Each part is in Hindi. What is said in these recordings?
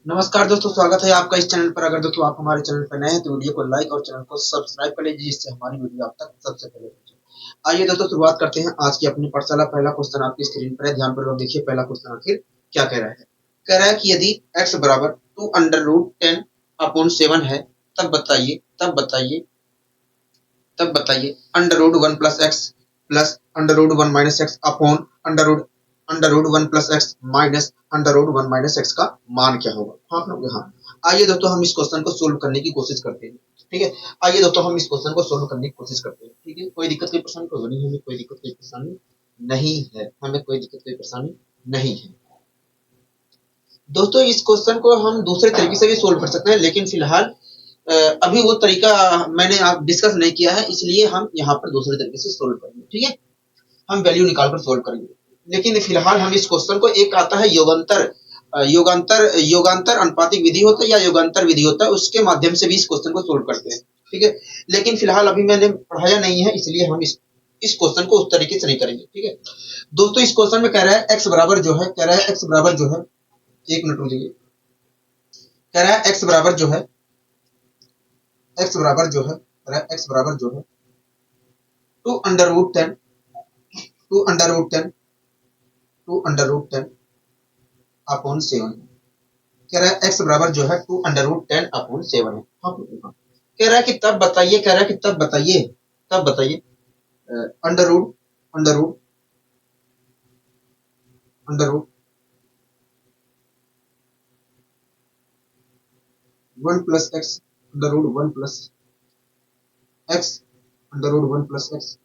नमस्कार दोस्तों, स्वागत है आपका इस चैनल पर। अगर दोस्तों आप हमारे चैनल पर नए हैं तो वीडियो को लाइक और चैनल को सब्सक्राइब कर लीजिए, जिससे हमारी वीडियो आप तक सबसे पहले पहुंचे। आइए दोस्तों शुरुआत करते हैं आज की अपनी पाठशाला। पहला क्वेश्चन आपकी स्क्रीन पर है, ध्यानपूर्वक देखिए। पहला क्वेश्चन आखिर क्या कह रहा है। कह रहा है कि यदि x बराबर 2√10/7 है, तब बताइए √1 + x upon √1 + x minus √1 - x का मान क्या होगा। हाँ लोग, हाँ। आइए दोस्तों हम इस क्वेश्चन को सोल्व करने की कोशिश करते हैं। ठीक है, आइए दोस्तों हम इस क्वेश्चन को सोल्व करने की कोशिश करते हैं। ठीक है, कोई दिक्कत कोई परेशानी तो नहीं, हमें कोई दिक्कत कोई परेशानी नहीं है, हमें कोई दिक्कत कोई परेशानी नहीं है। दोस्तों इस क्वेश्चन को हम दूसरे तरीके से भी सोल्व कर सकते हैं, लेकिन फिलहाल अभी वो तरीका मैंने आप डिस्कस नहीं किया है, इसलिए हम यहाँ पर दूसरे तरीके से सोल्व करेंगे। ठीक है, हम वैल्यू निकाल कर सोल्व करेंगे, लेकिन फिलहाल हम इस क्वेश्चन को, एक आता है योगांतर अनुपातिक विधि होता है या योगांतर विधि होता है, उसके माध्यम से भी इस क्वेश्चन को सोल्व करते हैं। ठीक है, लेकिन फिलहाल अभी मैंने पढ़ाया नहीं है, इसलिए हम इस क्वेश्चन को उस तरीके से नहीं करेंगे। ठीक है दोस्तों, इस क्वेश्चन में कह रहा है एक्स बराबर जो है, एक मिनट रुकिए। कह रहा है एक्स बराबर जो है, two under root ten two under root ten upon 7 है। कह रहा है एक्स बराबर जो है 2√10/7 है। हाँ, कह रहा है कि तब बताइए under root under root under root 1 + x under root 1 + x under root 1 + x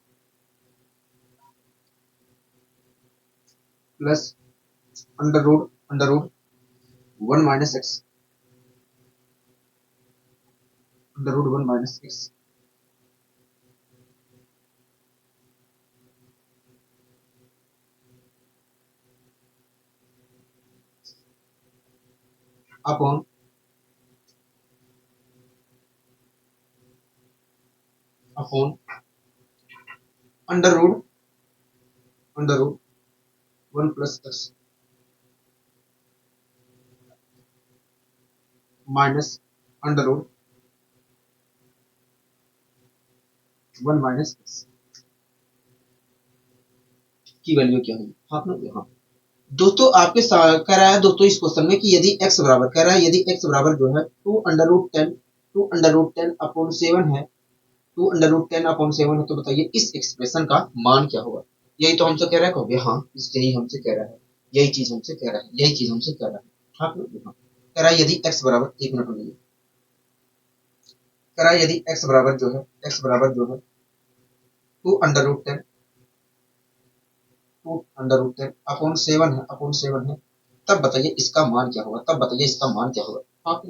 plus under root 1 - x under root 1 - x upon under root 1 + x minus under root 1 - x की वैल्यू क्या होगी। हाँ अपना हाँ दोस्तों, आपके कह रहा है दोस्तों इस क्वेश्चन में कि यदि x बराबर, कह रहा है यदि x बराबर जो है 2√10/7 है, 2√10/7 है, तो बताइए इस एक्सप्रेशन का मान क्या होगा। यही तो हमसे कह रहा है, कहोगे हाँ, यही हमसे कह रहा है, यही चीज हमसे कह रहा है, यही चीज हमसे कह रहा है। हाँ हाँ, कह रहा है यदि x बराबर, एक मिनट में, कह रहा है यदि x बराबर जो है टू अंडर रूट 10 तब बताइए इसका मान क्या होगा। हाँ हाँ,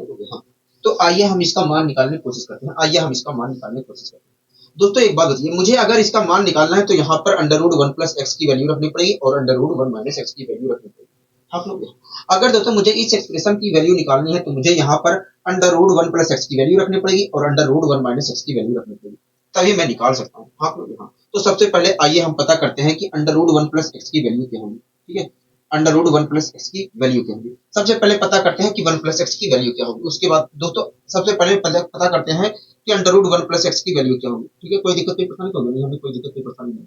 तो आइए हम इसका मान निकालने की कोशिश करते हैं। दोस्तों एक बात बताइए, मुझे अगर इसका मान निकालना है तो यहाँ पर अंडर रूट 1 + x की वैल्यू रखनी पड़ेगी और अंडर रूट 1 - x की वैल्यू रखनी पड़ेगी। आप लोग, अगर दोस्तों मुझे इस एक्सप्रेशन की वैल्यू निकालनी है तो मुझे यहाँ पर अंडर रूट 1 + x की वैल्यू रखनी पड़ेगी और अंडर रूट 1 - x की वैल्यू रखनी पड़ेगी, तभी मैं निकाल सकता हूँ। हाँ लोग, हाँ। तो सबसे पहले आइए हम पता करते हैं कि अंडर रूट 1 + x की वैल्यू क्या होगी। ठीक है, अंडर रूट 1 + x की वैल्यू क्या होगी। सबसे पहले पता करते हैं कि 1 + x की वैल्यू क्या होगी। उसके बाद दोस्तों सबसे पहले पता करते हैं कि अंडर रूट 1 + x की वैल्यू क्या होगी। ठीक है, कोई दिक्कत कोई परेशानी तो नहीं, हमें कोई दिक्कत कोई परेशानी नहीं।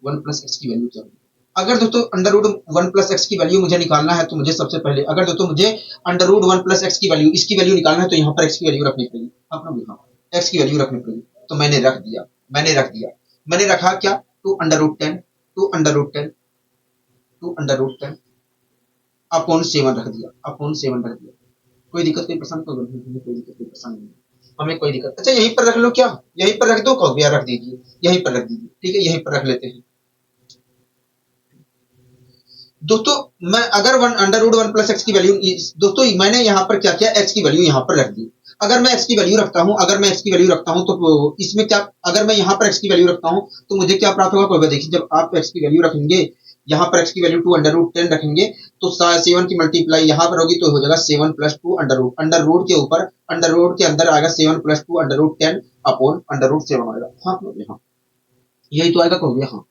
1 + x की वैल्यू क्या होगी। अगर दोस्तों अंडर रूट 1 + x की वैल्यू मुझे निकालना है तो मुझे सबसे पहले, अगर दोस्तों मुझे अंडर रूट 1 + x की वैल्यू, इसकी वैल्यू निकालना है तो यहाँ पर x की वैल्यू रखनी पड़ेगी। अपना यहाँ x की वैल्यू रखनी पड़ेगी, तो मैंने रखा क्या, टू अंडर रूट 10 अपॉन 7 कोई दिक्कत कोई परेशानी तो नहीं, हमें कोई दिक्कत कोई परेशानी नहीं, हमें कोई दिक्कत। अच्छा यहीं पर रख लो क्या, यहीं पर रख दो, कहो भैया रख दीजिए, यहीं पर रख दीजिए। ठीक है, यहीं पर रख लेते हैं। दोस्तों मैं अगर अंडर रूट 1 + x की वैल्यू, दोस्तों मैंने यहाँ पर क्या किया, x की वैल्यू यहाँ पर रख दी। अगर मैं x की वैल्यू रखता हूँ तो इसमें क्या, अगर मैं यहाँ पर x की वैल्यू रखता हूँ तो मुझे क्या प्राप्त होगा। कोई देखिए, जब आप x की वैल्यू रखेंगे, यहाँ पर x की वैल्यू 2√10 रखेंगे तो 7 की मल्टीप्लाई यहाँ पर होगी तो हो जाएगा 7 + 2 अंडर रूट के ऊपर, अंडर रूट के अंदर आएगा 7 + 2 under root 10 upon under root 7 आएगा। हाँ हाँ, यही तो आएगा, कहोगे हाँ।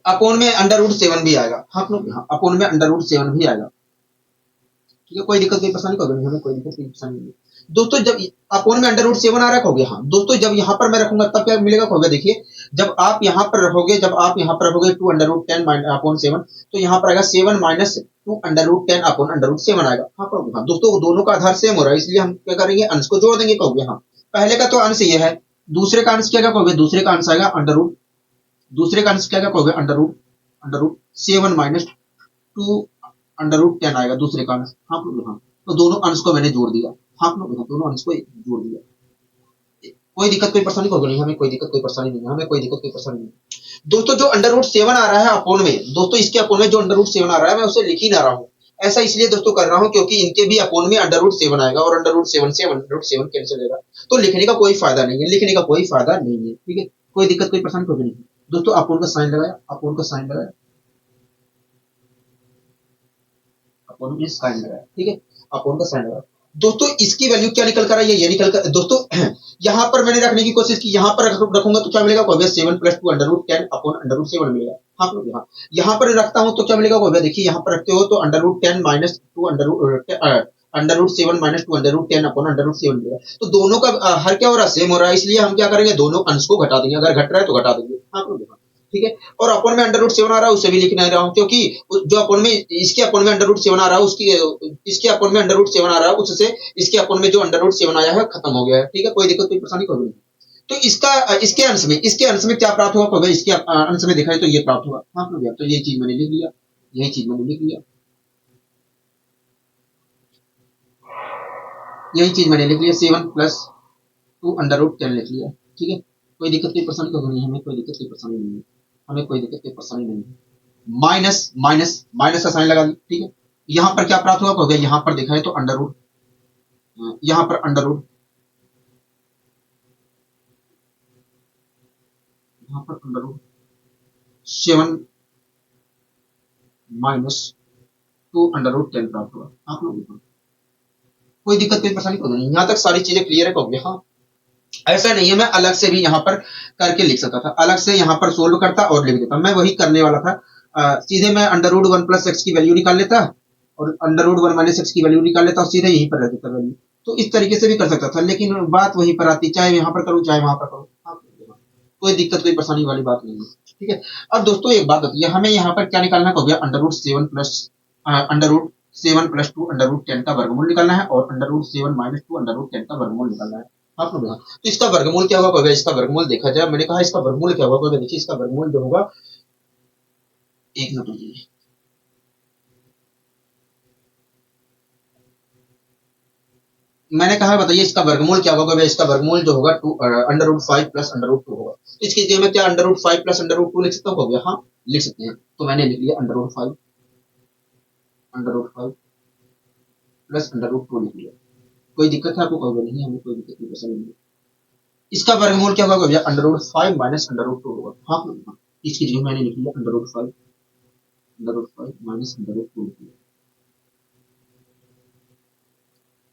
अपोन में अंडर रूट 7 भी आएगा। हाँ लोग, हाँ अपोन में अंडर रूट 7 भी आएगा। ठीक है, कोई दिक्कत कोई परेशानी को नहीं, हमें कोई दिक्कत कोई परेशानी नहीं है। दोस्तों जब अपोन में अंडर रूट 7 आ रहा है कहोगे हाँ। दोस्तों जब यहाँ पर मैं रखूंगा तब क्या मिलेगा कहोगे, देखिए जब आप यहाँ पर रखोगे, जब आप यहाँ पर रखोगे 2 अंडर रूट 10 अपॉन 7, तो यहाँ पर आएगा 7 minus 2 under root 10 upon under root 7 आएगा। हाँ कहोगे हाँ। दोस्तों दोनों का आधार सेम हो रहा है, इसलिए हम क्या करेंगे, अंश को जोड़ देंगे कहोगे हाँ। पहले का तो अंश ये है, दूसरे का अंश क्या कहोगे, दूसरे का अंश आएगा दूसरे का अंश क्या कहोगे, under root 7 minus 2 under root 10 आएगा दूसरे का अंश। हाँ हाँ, तो दोनों अंश को मैंने जोड़ दिया। हाँ दोनों अंश को जोड़ दिया। कोई दिक्कत कोई परेशानी होगी नहीं, हमें कोई दिक्कत कोई परेशानी नहीं है, हमें कोई दिक्कत कोई परेशानी नहीं है। दोस्तों जो अंडर रूट 7 आ रहा है अपोन में, दोस्तों इसके अपोन में जो अंडर रूट 7 आ रहा है मैं उसे लिख ही ना रहा हूँ। ऐसा इसलिए दोस्तों कर रहा हूँ क्योंकि इनके भी अपोन में अंडर रूट 7 आएगा और अंडर रूट 7 से अंडर रूट 7 कैंसिल होगा, तो लिखने का कोई फायदा नहीं है, लिखने का कोई फायदा नहीं है। ठीक है, कोई दिक्कत कोई परेशानी होगी नहीं। दोस्तों अपोन का साइन लगाया, अपोन का साइन लगाया, अपोन में साइन लगाया। ठीक है, अपोन का साइन लगाया। दोस्तों इसकी वैल्यू क्या निकल कर आई है, ये निकल कर दोस्तों यहाँ पर मैंने रखने की कोशिश की, यहाँ पर रखूंगा तो क्या मिलेगा, 7 plus 2 under root 10 upon under root 7 मिलेगा। हाँ यहाँ पर रखता हूँ तो क्या मिलेगा, देखिए यहाँ पर रखते हो तो under root 10 minus 2 under root 7 minus 2 under root 10 upon under root 7 मिलेगा। तो दोनों का हर क्या हो रहा है, सेम हो रहा है, इसलिए हम क्या करेंगे, दोनों अंश को घटा देंगे, अगर घट रहा है तो घटा देंगे। हाँ ठीक है, और अपन में अंडर रूट 7 आ रहा है उसे भी लिख नहीं रहा हूँ, क्योंकि जो अपन में इसके अपन में अंडर रूट 7 आ रहा है उसकी इसके अपन में अंडर रूट 7 आ रहा है उससे इसके अपन में जो अंडर रूट 7 आया है खत्म हो गया है। ठीक है, कोई दिक्कत कोई परेशानी कोई नहीं। तो इसका इसके अंश में क्या प्राप्त होगा, इसके अंश में देखा है तो ये प्राप्त होगा। हाँ तो ये चीज मैंने लिख लिया, यही चीज मैंने लिख लिया, यही चीज मैंने लिख लिया, 7 प्लस 2 अंडर रूट 10 लिख लिया। ठीक है, कोई दिक्कत कोई परेशानी कोई नहीं, हमें कोई दिक्कत कोई परेशानी नहीं है, हमें कोई दिक्कत कोई परेशानी नहीं है। माइनस माइनस माइनस का साइन लगा दी। ठीक है, यहाँ पर क्या प्राप्त हुआ, हो गया यहाँ पर देखा है तो अंडर रूट, यहाँ पर अंडर रूट, यहाँ पर under root 7 minus 2 under root 10 प्राप्त हुआ। आप लोग देखो, कोई दिक्कत कोई परेशानी को नहीं, यहाँ तक सारी चीजें क्लियर है कहोगे हाँ। ऐसा नहीं है, मैं अलग से भी यहाँ पर करके लिख सकता था, अलग से यहाँ पर सोल्व करता और लिख देता, मैं वही करने वाला था। सीधे मैं अंडर रूट 1 प्लस एक्स की वैल्यू निकाल लेता और अंडर रूट 1 माइनस एक्स की वैल्यू निकाल लेता और सीधे यहीं पर रख देता वैल्यू। तो इस तरीके से भी कर सकता था, लेकिन बात वहीं पर आती, चाहे यहाँ पर करूँ चाहे वहां पर करूँ, कोई दिक्कत कोई परेशानी वाली बात नहीं है। ठीक है, अब दोस्तों एक बात होती है, हमें यहाँ पर क्या निकालना हो गया, under root 7 plus 2 under root 10 का वर्गमूल निकालना है और under root 7 minus 2 under root 10 का वर्गमूल निकालना है। आप लोग तो इसका वर्गमूल क्या होगा, इसका वर्गमूल देखा जाए, मैंने कहा इसका वर्गमूल क्या होगा, देखिए इसका वर्गमूल जो होगा, एक मिनट रुकिए, मैंने कहा बताइए इसका वर्गमूल क्या होगा, इसका वर्गमूल जो होगा under root 5 plus under root 2 होगा। तो इसकी जगह में क्या under root 5 plus under root 2 लिख सकता हूँ, हो गया हाँ लिख सकते हैं। तो मैंने लिख लिया under root 5 plus under root 2 लिख लिया। कोई दिक्कत है आपको, कहोगे नहीं, हमें कोई दिक्कत नहीं पसंद नहीं। इसका वर्गमूल क्या होगा भैया, under root 5 minus under root 2 होगा। हाँ इसकी जगह मैंने लिख लिया under root 5 minus under root 2 लिख लिया।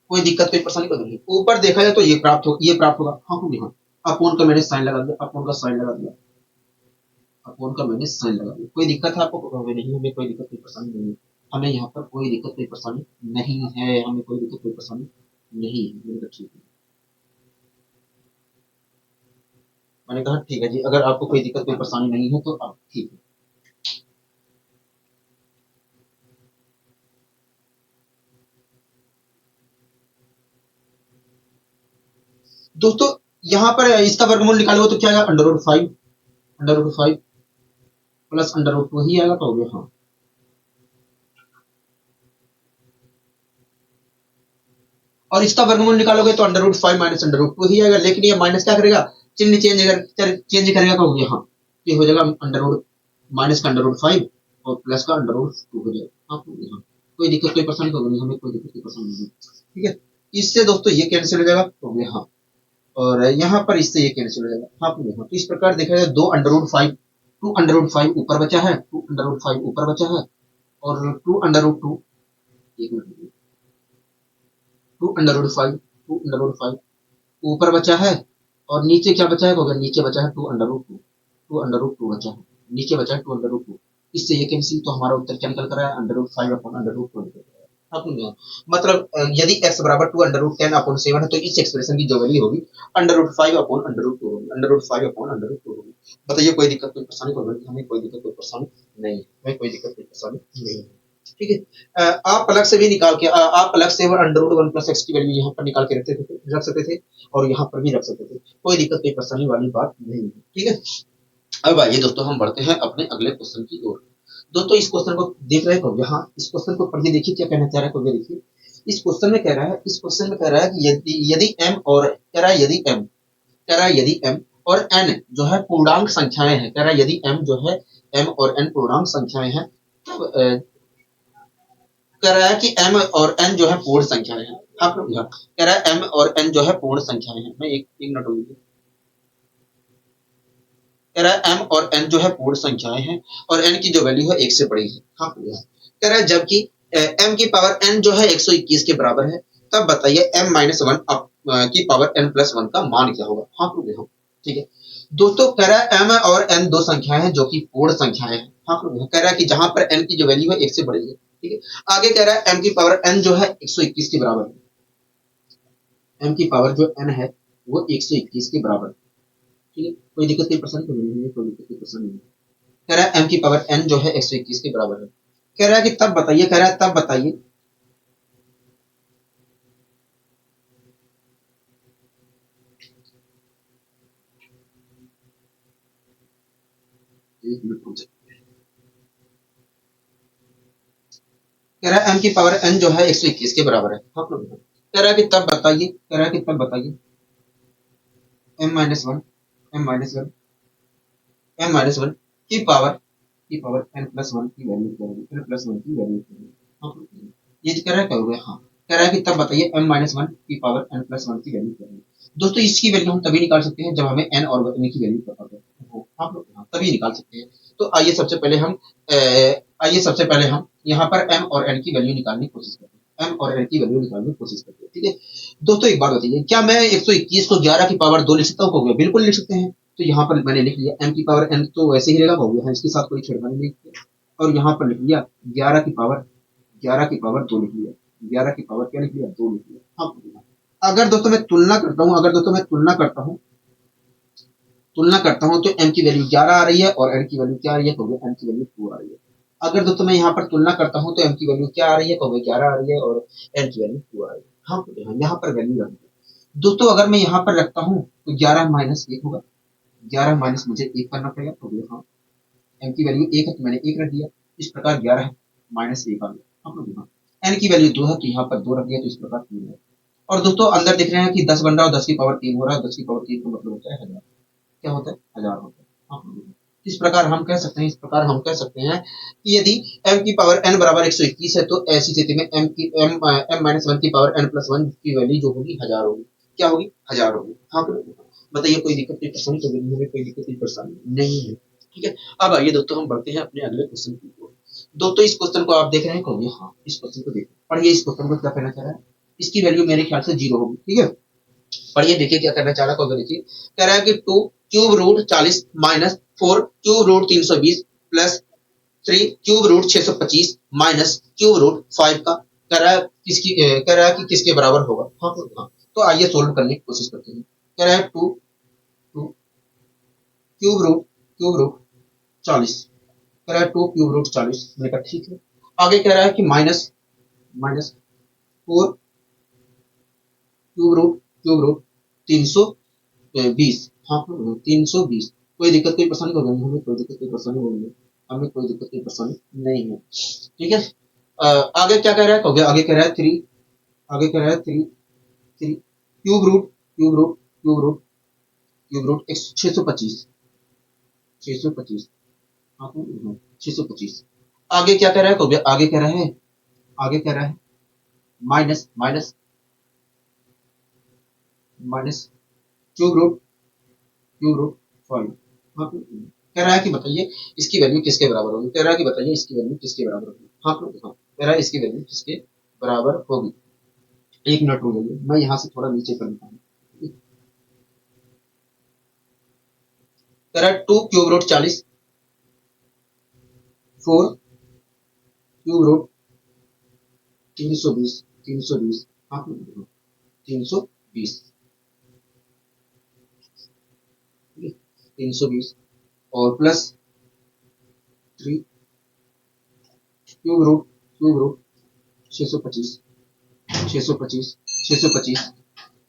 कोई दिक्कत कोई परेशानी कोई नहीं। ऊपर देखा जाए तो ये प्राप्त होगा। हाँ हाँ, अपोन का मैंने साइन लगा दिया, अपोन का साइन लगा दिया, अपोन का मैंने साइन लगा दिया। कोई दिक्कत है आपको, कहोगे नहीं, हमें कोई दिक्कत कोई परेशानी नहीं है, हमें यहाँ पर कोई दिक्कत कोई परेशानी नहीं है, हमें कोई दिक्कत कोई परेशानी नहीं है। मैंने कहा ठीक है, मैंने कहा ठीक है जी, अगर आपको कोई दिक्कत कोई परेशानी नहीं है तो आप ठीक है। दोस्तों यहाँ पर इसका वर्गमूल निकालोगे तो क्या आएगा, under root 5 plus under root 2 ही आएगा, तो हो गया हाँ। और इसका वर्गमूल निकालोगे तो under root 5 minus under root 2 ही आएगा, लेकिन ये माइनस क्या करेगा, चिन्ह चेंज करेगा, तो हो गया हाँ, ये हो जाएगा अंडर रूट माइनस का अंडर रूट 5 और प्लस का अंडर रूट 2 हो जाएगा। हाँ कोई दिक्कत कोई परेशानी होगी, हमें कोई दिक्कत कोई परेशानी नहीं। ठीक है, इससे दोस्तों ये कैंसिल हो जाएगा, तो हो गया हाँ, और यहाँ पर इससे ये कैंसिल हो जाएगा। हाँ तो इस प्रकार देखा जाए, 2 अंडर रूट 5 ऊपर बचा है, 2 अंडर रूट 5 ऊपर बचा है और 2 अंडर रूट 2, एक मिनट, 2 अंडर रूट 5 ऊपर बचा है और नीचे क्या बचा है, नीचे बचा है 2 अंडर रूट 2 बचा है। नीचे बचा है 2 √2, इससे ये कैंसिल, तो हमारा उत्तर क्या निकल कर रहा है, √5/√2 निकल कर रहा है। मतलब यदि x बराबर 2 √10/7 है तो इस एक्सप्रेशन की जो वैल्यू होगी √5/√2 होगी, √5/√2 होगी। बताइए कोई दिक्कत कोई परेशानी, कोई हमें कोई दिक्कत कोई परेशानी नहीं है, हमें कोई दिक्कत कोई परेशानी नहीं है। ठीक है, आप अलग से भी निकाल के आप अलग से √1 + x की वैल्यू यहाँ पर निकाल के रख सकते थे और यहाँ पर भी रख सकते थे, कोई दिक्कत कोई परेशानी वाली बात नहीं है। ठीक है, अब आइए दोस्तों हम बढ़ते हैं अपने अगले क्वेश्चन की ओर। दोस्तों इस क्वेश्चन को देख रहे हो, यहाँ इस क्वेश्चन को पढ़िए, देखिए क्या कहना चाह रहा है, को देखिए। इस क्वेश्चन में कह रहा है कि यदि m और कह रहा है यदि m और n जो है पूर्णांक संख्याएं हैं, कह रहा है यदि m जो है m और n पूर्णांक संख्याएं हैं, तब कह रहा है कि m और n जो है पूर्ण संख्याएं हैं। आप लोग कह रहा है m और n जो है पूर्ण संख्याएं हैं। मैं एक मिनट रुकिए। कह रहा है m और n जो है पूर्ण संख्याएं हैं और n की जो वैल्यू है 1 से बड़ी है। हाँ कह रहा है जबकि m की पावर n जो है 121 के बराबर है, तब बताइए m-1 की पावर n+1 का मान क्या होगा। हाँ ठीक है दोस्तों, कह रहा है m और n दो संख्याएं हैं जो कि पूर्ण संख्याएं हैं। हाँ कह रहा है कि जहां पर n की जो वैल्यू है 1 से बड़ी है। ठीक है, आगे कह रहा है m की पावर n जो है 121 के बराबर है। m की पावर जो n है वो 121 के बराबर है। ठीक है, कोई दिक्कत कोई परेशानी तो नहीं है, कोई दिक्कत कोई परेशानी नहीं है। कह रहा है m की पावर n जो है 121 के बराबर है। कह रहा है कि तब बताइए, कह रहा है तब बताइए एक मिनट रुक जाइए। कह रहा है m की पावर n जो है 121 के बराबर है। हाँ कह रहा है कि तब बताइए, कह रहा है कि तब बताइए m-1 m-1 m-1 की पावर n+1 की वैल्यू क्या होगी, n+1 की वैल्यू क्या होगी। हाँ ये कह रहा है क्या हो गया। हाँ कह रहा है कि तब बताइए m-1 की पावर n+1 की वैल्यू क्या होगी। दोस्तों इसकी वैल्यू हम तभी निकाल सकते हैं जब हमें n और n की वैल्यू पता हो। आप लोग हाँ, तभी निकाल सकते हैं। तो आइए सबसे पहले हम यहाँ पर m और n की वैल्यू निकालने की कोशिश करते हैं। m और n की वैल्यू निकालने की कोशिश करते हैं। ठीक है दोस्तों, एक बात बताइए, क्या मैं 121 को 11 की पावर 2 लिख सकता हूँ? हो गया, बिल्कुल लिख सकते हैं। तो यहाँ पर मैंने लिख लिया m की पावर n तो वैसे ही रहेगा, हो गया, इसके साथ कोई छेड़खानी नहीं किया। और यहाँ पर लिख लिया 11 की पावर 2 लिख लिया, 11 की पावर क्या लिख लिया, 2 लिख लिया। हाँ अगर दोस्तों मैं तुलना करता हूँ, तो m की वैल्यू 11 आ रही है और n की वैल्यू क्या आ रही है, तो m की वैल्यू 2 आ रही है। अगर दोस्तों मैं यहाँ पर तुलना करता हूँ तो m की वैल्यू क्या आ रही है, तो 11 आ रही है और n की वैल्यू 2 आ रही है। हाँ यहाँ पर वैल्यू रख दोस्तों, अगर मैं यहाँ पर रखता हूँ तो 11-1 होगा, 11 माइनस मुझे 1 करना पड़ेगा, तो यहाँ m की वैल्यू 1 है तो मैंने 1 रख दिया। इस प्रकार 11 माइनस 1 आ गया। अब यहाँ n की वैल्यू 2 है तो यहाँ पर 2 रख दिया, तो इस प्रकार 3 है। और दोस्तों अंदर देख रहे हैं कि 10 बन रहा है और 10 की पावर 3 हो रहा है, 10 की पावर 3 का मतलब होता है 1000। क्या होता है, 1000 होता है। इस प्रकार हम कह सकते हैं कि यदि m की पावर n बराबर 121 है तो ऐसी स्थिति में m-1 की पावर n+1 की वैल्यू जो होगी 1000 होगी। क्या होगी, 1000 होगी। हाँ बताइए कोई दिक्कत कोई परेशानी तो नहीं है, कोई दिक्कत कोई परेशानी नहीं है। ठीक है, अब आइए दोस्तों हम बढ़ते हैं अपने अगले क्वेश्चन की ओर। दोस्तों इस क्वेश्चन को आप देख रहे हैं, कहोगे हाँ, इस क्वेश्चन को देखिए, पढ़िए इस क्वेश्चन को क्या कहना चाह रहा है। इसकी वैल्यू मेरे ख्याल से 0 होगी। ठीक है, पढ़िए देखिए क्या करना चाह रहा है, देखिए कह रहा है कि 2 cube root 40 minus 4 cube root 320 plus 3 cube root 625 minus cube root 5 का कह रहा है कि किसके बराबर होगा। हाँ तो आइए सोल्व करने की कोशिश करते हैं। कह रहा है 2 क्यूब रूट 40, कह रहा है 2 क्यूब रूट 40। मैंने कहा ठीक है। आगे कह रहा है कि माइनस 4 क्यूब रूट 320। हाँ 320, कोई दिक्कत कोई परेशानी होगी, हमें कोई दिक्कत कोई परेशानी होगी, हमें कोई दिक्कत कोई परेशानी नहीं है। ठीक है, आगे क्या कह रहा है, आगे कह रहा है 3, आगे कह रहा है 3 क्यूब रूट 625, 625। हाँ 625। आगे क्या कह रहा है, आगे कह रहा है minus minus minus cube root 5। हाँ कह रहा है कि बताइए इसकी वैल्यू किसके बराबर होगी, कह रहा है कि बताइए इसकी वैल्यू किसके बराबर होगी। हाँ कह रहा है इसकी वैल्यू किसके बराबर होगी। एक मिनट रुक जाइए, मैं यहाँ से थोड़ा नीचे कर लेता हूँ। कह रहा है 2 क्यूब रूट 40 4 क्यूब रूट 320 320 हाँ 320 320 और प्लस 3 क्यूब रूट 625 625 625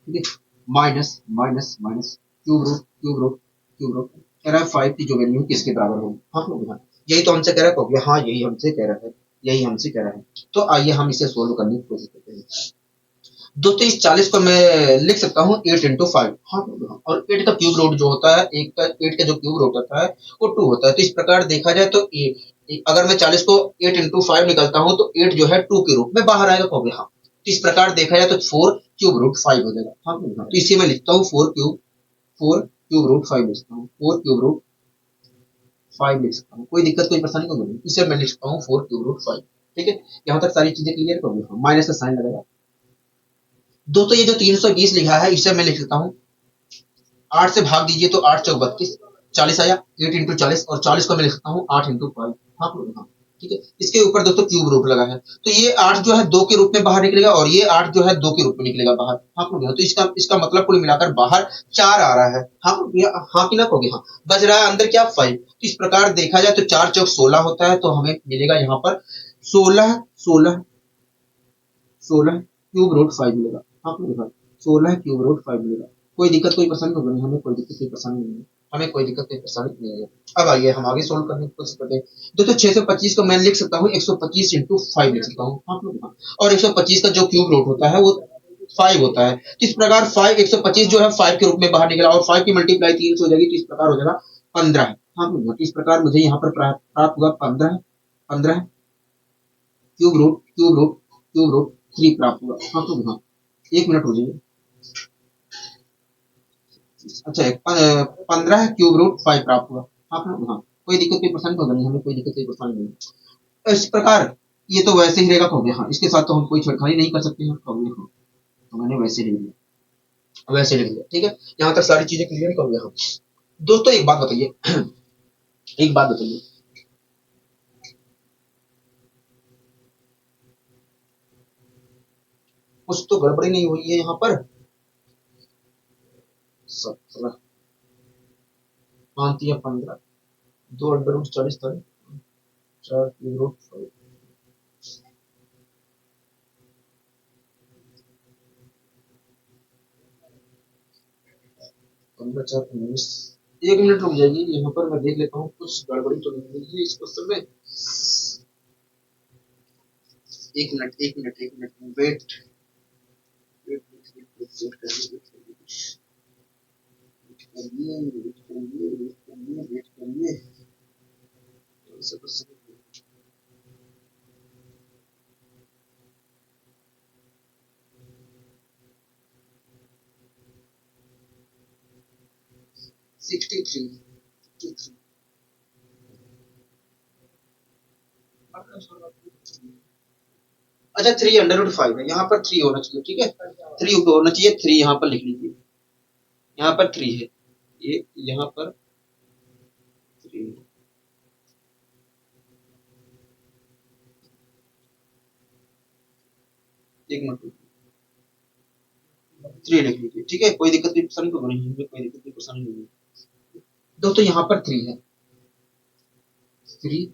ठीक है minus minus minus cube root कह रहा है 5 की जो वैल्यू किसके बराबर होगी हाँ हाँ यही तो हमसे कह रहा है हाँ यही हमसे कह रहा है यही हमसे कह रहा है तो आइए हम इसे सोल्व करने की कोशिश करते हैं दोस्तों इस 40 को मैं लिख सकता हूँ 8 इंटू 5 हाँ और 8 का क्यूब रूट जो होता है 8 का जो क्यूब रूट होता है वो 2 होता है तो इस प्रकार देखा जाए तो अगर मैं 40 को 8 इंटू 5 निकालता हूँ तो 8 जो है 2 के रूप में बाहर आएगा कहोगे हाँ तो इस प्रकार देखा जाए तो 4 क्यूब रूट 5 हो जाएगा हाँ तो इसी में लिखता हूँ 4 क्यूब रूट 5 लिखता हूँ 4 क्यूब रूट 5 लिख सकता हूँ कोई दिक्कत कोई परेशानी को नहीं इसे मैं लिखता हूँ 4 क्यूब रूट 5 ठीक है यहाँ तक सारी चीजें क्लियर करोगे हाँ माइनस का साइन लगेगा दोस्तों ये जो 320 लिखा है इसे मैं लिख लेता हूँ 8 से भाग दीजिए तो 8 चौक 32 40 आया 8 इंटू 40 और 40 को मैं लिख सकता हूँ 8 इंटू 5 हाँ हाँ ठीक है इसके ऊपर दोस्तों क्यूब रूट लगा है तो ये 8 जो है 2 के रूप में बाहर निकलेगा और ये 8 जो है 2 के रूप में निकलेगा बाहर हाँ तो इसका इसका मतलब कुल मिलाकर बाहर 4 आ रहा है हाँ हाँ कि ना कहोगे हाँ बच रहा है अंदर क्या 5 तो इस प्रकार देखा जाए तो 4 चौक 16 होता है तो हमें मिलेगा यहाँ पर 16 16 16 क्यूब रूट 5 मिलेगा हाँ 16 क्यूब रूट 5 मिलेगा कोई दिक्कत कोई परेशानी होगी नहीं हमें कोई दिक्कत कोई परेशानी नहीं है हमें कोई दिक्कत कोई परेशानी नहीं है अब आइए हम आगे सोल्व करने की कोशिश करते हैं दोस्तों 625 को मैं लिख सकता हूँ 125 इंटू 5 लिख सकता हूँ हाँ और 125 का जो क्यूब रूट होता है वो 5 होता है तो इस प्रकार 5 125 जो है 5 के रूप में बाहर निकला और 5 की मल्टीप्लाई 3 से हो जाएगी तो इस प्रकार हो जाएगा 15 हाँ इस प्रकार मुझे यहाँ पर प्राप्त हुआ 15 क्यूब रूट 3 प्राप्त हुआ हाँ हाँ 1 मिनट हो जाइए अच्छा 15 क्यूब रूट 5 प्राप्त हुआ हाँ हाँ कोई दिक्कत कोई परेशानी होगा नहीं हमें कोई दिक्कत कोई परेशानी नहीं इस प्रकार ये तो वैसे ही रहेगा कहोगे हाँ इसके साथ तो हम कोई छेड़खानी नहीं कर सकते हैं कहोगे हाँ तो मैंने वैसे लिख दिया वैसे लिख दिया ठीक है यहाँ तक सारी चीजें क्लियर कहोगे हाँ दोस्तों एक बात बताइए एक बात बताइए कुछ तो गड़बड़ी नहीं हुई है यहाँ पर 17 5 या 15 2 अंडर रूट 40 तारीख 4 क्यूब रूट 5 15 4 19 1 मिनट रुक जाइए यहाँ पर मैं देख लेता हूँ कुछ गड़बड़ी तो नहीं हुई है इस क्वेश्चन में 1 मिनट वेट वेट करिए 63 अच्छा 3 अंडर रूट 5 है यहाँ पर 3 होना चाहिए ठीक है 3 होना चाहिए 3 यहाँ पर लिख लीजिए यहाँ पर 3 है ये यहाँ पर 3 1 मिनट 3 लिख लीजिए ठीक है कोई दिक्कत की परेशानी तो नहीं है कोई दिक्कत की परेशानी नहीं है दोस्तों यहाँ पर 3 है 3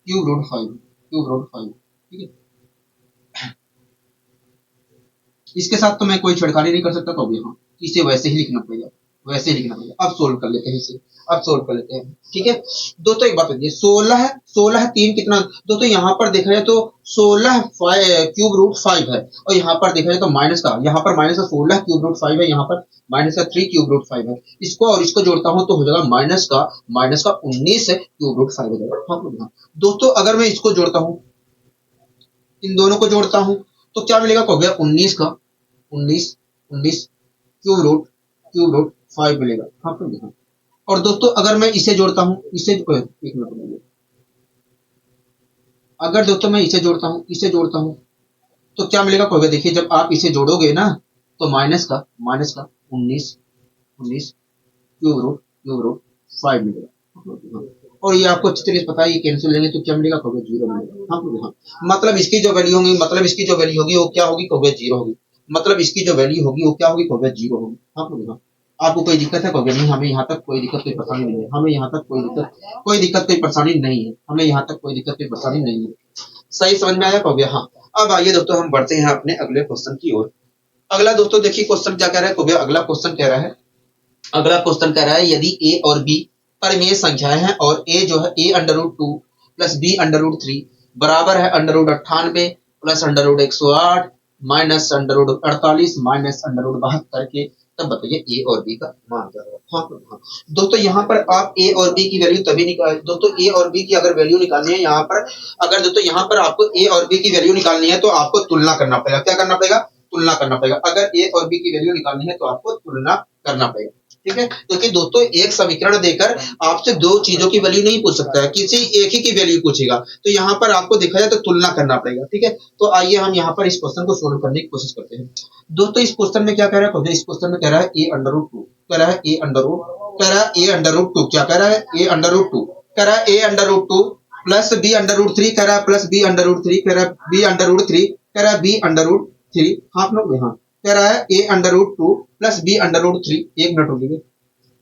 क्यूब रूट 5 ठीक है इसके साथ तो मैं कोई छेड़खानी नहीं कर सकता तो यहाँ इसे वैसे ही लिखना पड़ेगा वैसे ही लिखना पड़ेगा अब सोल्व कर लेते हैं इसे अब सोल्व कर लेते हैं ठीक है दोस्तों एक बात बताइए 16 3 कितना दोस्तों यहाँ पर देखा जाए तो 16 क्यूब रूट 5 है और यहाँ पर देखा जाए तो माइनस का यहाँ पर माइनस का 16 क्यूब रूट 5 है यहाँ पर माइनस का 3 क्यूब रूट 5 है इसको और इसको जोड़ता हूँ तो हो जाएगा माइनस का 19 क्यूब रूट 5 हो जाएगा दोस्तों अगर मैं इसको जोड़ता हूँ इन दोनों को जोड़ता हूँ तो क्या मिलेगा हो गया 19 का 19 क्यूब रूट 5 मिलेगा हाँ हाँ और दोस्तों अगर मैं इसे जोड़ता हूँ इसे एक मिनट अगर दोस्तों मैं इसे जोड़ता हूँ तो क्या मिलेगा हो गया देखिए जब आप इसे जोड़ोगे ना तो माइनस का 19 क्यूब रूट 5 मिलेगा और ये आपको अच्छी तरीके से पता है, ये कैंसिल लेंगे तो क्या मिलेगा, कहोगे जीरो मिलेगा। हाँ हाँ, मतलब इसकी जो वैल्यू होगी, मतलब इसकी जो वैल्यू होगी वो क्या होगी, कहोगे जीरो होगी। मतलब इसकी जो वैल्यू होगी वो क्या होगी, कहोगे जीरो होगी। हाँ हाँ, आपको कोई दिक्कत है, कहोगे नहीं हमें यहाँ तक कोई दिक्कत कोई परेशानी नहीं है, हमें यहाँ तक कोई दिक्कत कोई परेशानी नहीं है, हमें यहाँ तक कोई दिक्कत कोई परेशानी नहीं है। सही समझ में आया, कहोगे हाँ। अब आइए दोस्तों हम बढ़ते हैं अपने अगले क्वेश्चन की ओर। अगला दोस्तों देखिए क्वेश्चन क्या कह रहा है, कहोगे अगला क्वेश्चन कह रहा है, अगला क्वेश्चन कह रहा है यदि ए और बी परिमेय संख्याएं हैं और ए जो है A under root two plus B under root three बराबर है under root 98 plus under root 108 minus under root 48 minus under root 72 के, तब बताइए ए और बी का मान क्या होगा। हाँ हाँ दोस्तों, यहाँ पर आप ए और बी की वैल्यू तभी निकाल, दोस्तों ए और बी की अगर वैल्यू निकालनी है यहाँ पर, अगर दोस्तों यहाँ पर आपको ए और बी की वैल्यू निकालनी है तो आपको तुलना करना पड़ेगा। क्या करना पड़ेगा, तुलना करना पड़ेगा। अगर ए और बी की वैल्यू निकालनी है तो आपको तुलना करना पड़ेगा। ठीक है, क्योंकि दोस्तों एक समीकरण देकर आपसे दो चीजों की वैल्यू नहीं पूछ सकता है, किसी एक ही की वैल्यू पूछेगा। तो यहाँ पर आपको देखा जाए तो तुलना करना पड़ेगा। ठीक है, तो आइए हम यहाँ पर इस क्वेश्चन को सोल्व करने की कोशिश करते हैं। दोस्तों इस क्वेश्चन में क्या कह रहा है, इस क्वेश्चन में कह रहा है ए अंडर रूट टू, कह रहा है ए अंडर रूट, कह रहा है ए अंडर रूट टू, क्या कह रहा है ए अंडर रूट टू, कह रहा है A under root two plus B under root three, कह रहा है plus B under root three, कह रहा है बी अंडर रूट थ्री, कह रहा है बी अंडर रूट थ्री। हाँ लोग यहाँ कह रहा है A under root two plus B under root three, एक मिनट रुकिए,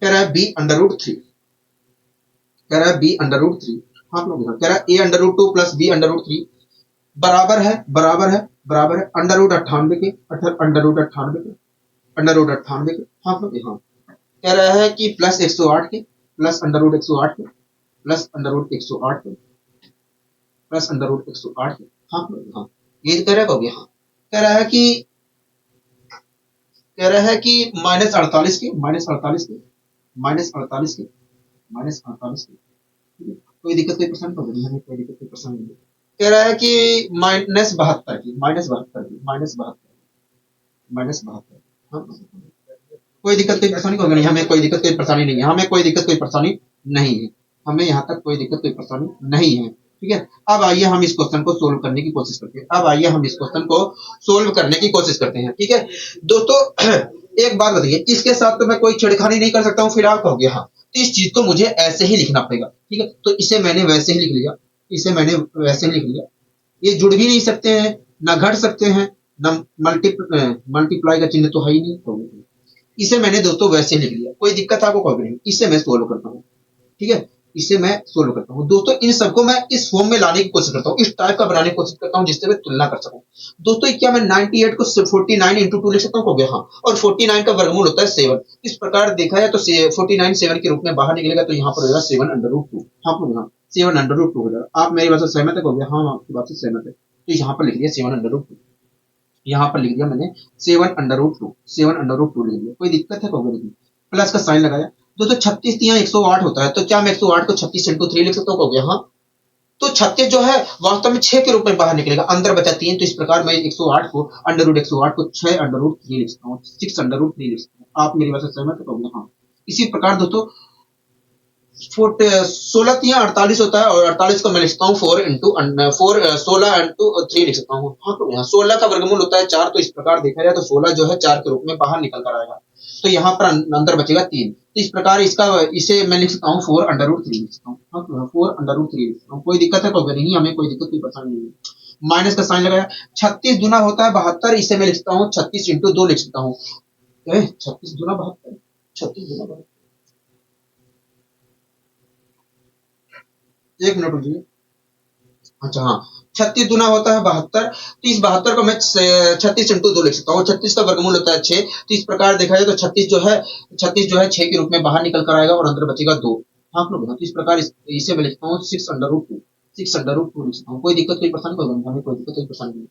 कह रहा है बी अंडर रूट थ्री, कह रहा है बी अंडर रूट थ्री। हाँ लोग यहाँ कह रहा है A under root two plus B under root three बराबर है अंडर रूट 98 के, अंडर रूट 98 के, अंडर रूट 98 के। हाँ लोग यहाँ कह रहा है कि प्लस 108 के, प्लस अंडर रूट 108 के, प्लस अंडर रूट 108 के, प्लस अंडर रूट 108 के। हाँ लोग यहाँ ये कह रहा है यहाँ कह रहा है कि, कह रहा है कि माइनस 48 के, माइनस 48 के, माइनस 48 के, माइनस 48 के। कोई दिक्कत कोई परेशानी नहीं, हमें कोई दिक्कत कोई परेशानी नहीं। कह रहा है कि माइनस 72 की, माइनस 72 की, माइनस 72, माइनस 72। हाँ, कोई दिक्कत कोई परेशानी नहीं, हमें कोई दिक्कत कोई परेशानी नहीं है, हमें कोई दिक्कत कोई परेशानी नहीं है, हमें यहाँ तक कोई दिक्कत कोई परेशानी नहीं है। ठीक है, अब आइए हम इस क्वेश्चन को सोल्व करने की कोशिश करते हैं। अब आइए हम इस क्वेश्चन को सोल्व करने की कोशिश करते हैं। ठीक है दोस्तों, एक बात बताइए, इसके साथ तो मैं कोई छेड़खानी नहीं कर सकता हूँ फिलहाल, कहोगे हाँ, तो इस चीज को मुझे ऐसे ही लिखना पड़ेगा। ठीक है, तो इसे मैंने वैसे ही लिख लिया, इसे मैंने वैसे ही लिख लिया। ये जुड़ भी नहीं सकते हैं, ना घट सकते हैं, ना मल्टीप्लाई का चिन्ह तो है ही नहीं, तो इसे मैंने दोस्तों वैसे लिख लिया। कोई दिक्कत आपको कोई नहीं, इसे मैं सोल्व करता हूँ। ठीक है, इसे मैं सोल्व करता हूँ दोस्तों, इन सबको मैं इस फॉर्म में लाने की कोशिश करता हूँ, इस टाइप का बनाने की कोशिश करता हूँ जिससे मैं तुलना कर सकूं। दोस्तों क्या मैं 98 को 49 इंटू टू लिख सकता हूँ, हो गया हाँ, और 49 का वर्गमूल होता है 7। इस प्रकार देखा जाए तो 49 7 के रूप में बाहर निकलेगा, तो यहाँ पर होगा 7 अंडर रूट टू। हाँ यहाँ 7 अंडर रूट टू हो जाएगा। आप मेरी बात से सहमत है, हो गया हाँ, आपकी बात से सहमत है, तो यहाँ पर लिख दिया 7 अंडर रूट टू, यहाँ पर लिख दिया मैंने 7 under root two, 7 under root two लिख दिया। कोई दिक्कत है, कहोगे नहीं, प्लस का साइन लगाया। दोस्तों 36 यहाँ 108 होता है, तो क्या मैं 108 को 36 इंटू 3 लिख सकता हूँ, कहोगे हाँ, तो 36 जो है वास्तव में 6 के रूप में बाहर निकलेगा, अंदर बचा 3, तो इस प्रकार मैं 108 को अंडर रूट 108 को 6 अंडर रूट 3 लिख सकता हूँ, 6 अंडर रूट 3 लिख सकता हूँ। आप मेरी बात से सहमत है, कहोगे हाँ। इसी प्रकार दोस्तों 16 या 48 होता है, और 48 को मैं लिखता हूँ 4 इंटू 16 इंटू 3 लिख सकता हूँ। हाँ तो यहाँ 16 का वर्गमूल होता है 4, तो इस प्रकार देखा जाए तो 16 जो है 4 के रूप में बाहर निकल कर आएगा, तो यहाँ पर अंदर बचेगा 3, तो इस प्रकार इसका इसे मैं लिख सकता हूँ 4 अंडर रूट 3 लिख सकता हूँ। हाँ तो 4 अंडर रूट 3 लिख सकता हूँ। कोई दिक्कत है, कहोगे नहीं, हमें कोई दिक्कत कोई परेशानी नहीं है। माइनस का साइन लगाया, 36 गुना होता है 72, इसे मैं लिख सकता हूँ 36 इंटू 2 लिख सकता हूँ। 36 गुना 72, 36 गुना 72, एक मिनट रुकिए। अच्छा हाँ, 36 गुना होता है 72, तो इस 72 को मैं 36 इंटू 2 लिख सकता हूँ। 36 का वर्गमूल होता है 6, तो इस प्रकार देखा जाए तो 36 जो है 6 के रूप में बाहर निकल कर आएगा, और अंदर बचेगा 2। हाँ लोग, तो इस प्रकार इसे मैं लिखता हूँ 6 अंडर रूट 2, 6 अंडर रूट 2 लिख सकता हूँ। कोई दिक्कत कोई परेशानी, कोई हमें कोई दिक्कत कोई परेशानी नहीं।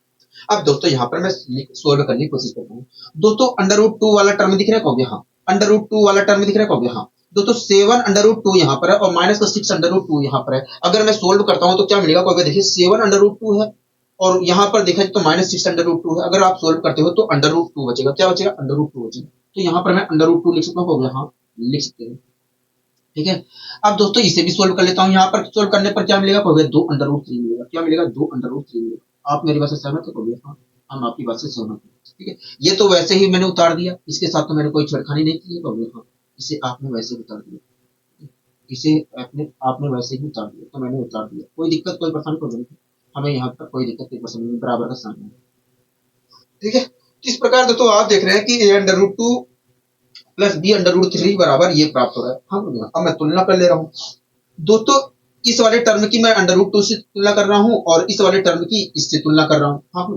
अब दोस्तों यहाँ पर मैं सोल्व करने की कोशिश करता हूँ। दोस्तों अंडर रूट 2 वाला टर्म दिख रहा है, कहोगे हाँ, अंडर रूट 2 वाला टर्म दिख रहा है, कहोगे हाँ। दोस्तों 7 अंडर रूट 2 यहाँ पर है, और माइनस का 6 अंडर रूट 2 यहाँ पर है। अगर मैं सोल्व करता हूँ तो क्या मिलेगा, कहोगे देखिए 7 अंडर रूट 2 है, और यहाँ पर देखा जाए तो माइनस 6 अंडर रूट 2 है। अगर आप सोल्व करते हो तो अंडर रूट 2 बचेगा, क्या बचेगा, अंडर रूट 2 बचेगा। तो यहाँ पर मैं अंडर रूट 2 लिख सकता हूँ, कहोगे हाँ लिख सकते हैं। ठीक है, अब दोस्तों इसे भी सोल्व कर लेता हूँ। यहाँ पर सोल्व करने पर क्या मिलेगा, कहोगे 2 अंडर रूट 3 मिलेगा। क्या मिलेगा, 2 अंडर रूट 3 मिलेगा। आप मेरी बात से सहमत है, कहोगे हाँ, हम आपकी बात से सहमत हैं। ठीक है, ये तो वैसे ही मैंने उतार दिया, इसके साथ तो मैंने कोई छेड़खानी नहीं की है, कहोगे हाँ, इसे आपने वैसे उतार दिया। इसे आपने वैसे ही उतार दिया, तो मैंने उतार दिया, कोई दिक्कत कोई परेशानी कोई नहीं, हमें यहाँ पर कोई दिक्कत कोई परेशानी नहीं, बराबर का साइन है। ठीक है, इस प्रकार दोस्तों आप देख रहे हैं कि a√2 प्लस b√3 बराबर ये प्राप्त हो रहा है। हाँ, अब मैं तुलना कर ले रहा हूँ दोस्तों, इस वाले टर्म की मैं √2 से तुलना कर रहा हूँ और इस वाले टर्म की इससे तुलना कर रहा हूँ। हाँ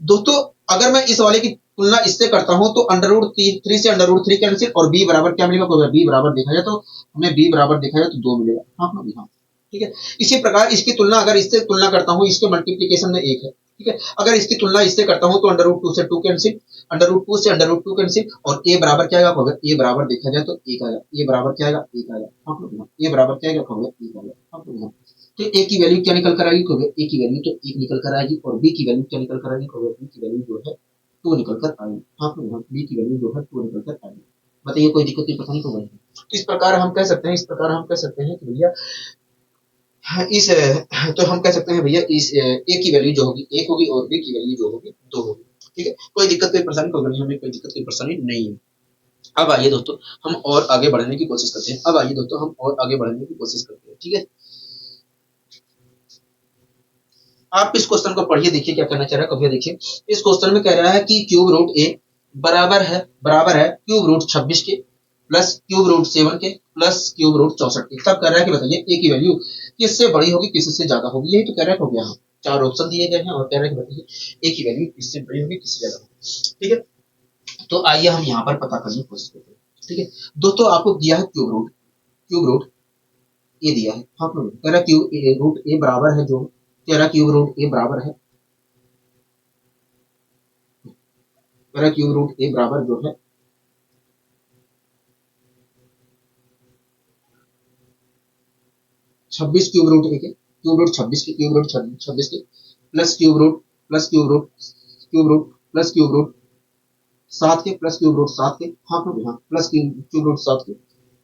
दोस्तों, अगर मैं इस वाले की तुलना इससे करता हूँ तो √3 से √3 कैंसिल और b बराबर क्या मिलेगा, b बराबर देखा जाए तो हमें b बराबर देखा जाए तो 2 मिलेगा। हाँ, ठीक है, इसी प्रकार इसकी तुलना अगर इससे तुलना करता हूँ, इसके मल्टीप्लीकेशन में 1 है। ठीक है, अगर इसकी तुलना इससे करता हूँ तो √2 से 2 कैंसिल, √2 से √2 कैंसिल और a बराबर क्या आएगा, a बराबर देखा जाए तो 1 आएगा, a बराबर क्या आएगा, 1 आएगा। a बराबर क्या आएगा, 1 आएगा। तो a की वैल्यू क्या निकल कर आएगी, a की वैल्यू तो 1 निकल कर आएगी और b की वैल्यू क्या निकल कर आएगी, b की वैल्यू जो है 2 निकल कर आएगी। b की वैल्यू जो है 2 निकल कर आएगी। बताइए कोई दिक्कत नहीं, पता नहीं क्यों। तो इस प्रकार हम कह सकते हैं कि भैया इस तो हम कह सकते हैं भैया इस a की वैल्यू जो होगी 1 होगी और b की वैल्यू जो होगी 2 होगी। ठीक है, कोई दिक्कत कोई परेशानी कोई नहीं, हमें कोई दिक्कत कोई परेशानी नहीं है। अब आइए दोस्तों हम और आगे बढ़ने की कोशिश करते हैं, ठीक है। आप इस क्वेश्चन को पढ़िए, देखिए क्या कहना चाह रहा है, कभी देखिए। इस क्वेश्चन में कह रहा है कि क्यूब रूट ए बराबर है क्यूब रूट 26 के प्लस क्यूब रूट 7 के प्लस क्यूब रूट 64 के। तब कह रहा है कि बताइए ए की वैल्यू किससे बड़ी होगी किससे ज्यादा होगी, यही तो कह रहा है। हो गया, हाँ, 4 ऑप्शन दिए गए हैं और कह रहा है कि बताइए ए की वैल्यू किससे बड़ी होगी किससे ज्यादा होगी। ठीक है, तो आइए हम यहाँ पर पता करने की कोशिश करते हैं। ठीक है दोस्तों, आपको दिया है क्यूब रूट ए दिया है। हाँ, कह रहा क्यूब रूट ए बराबर है, जो कह रहा क्यूब रूट ए बराबर है, मेरा क्यूब रूट ए बराबर जो है 26 क्यूब रूट ए के, क्यूब रूट 26 के, क्यूब रूट 26 के plus cube root plus cube root 7 के प्लस क्यूब रूट 7 के। हाँ, प्लस क्यूब रूट 7 के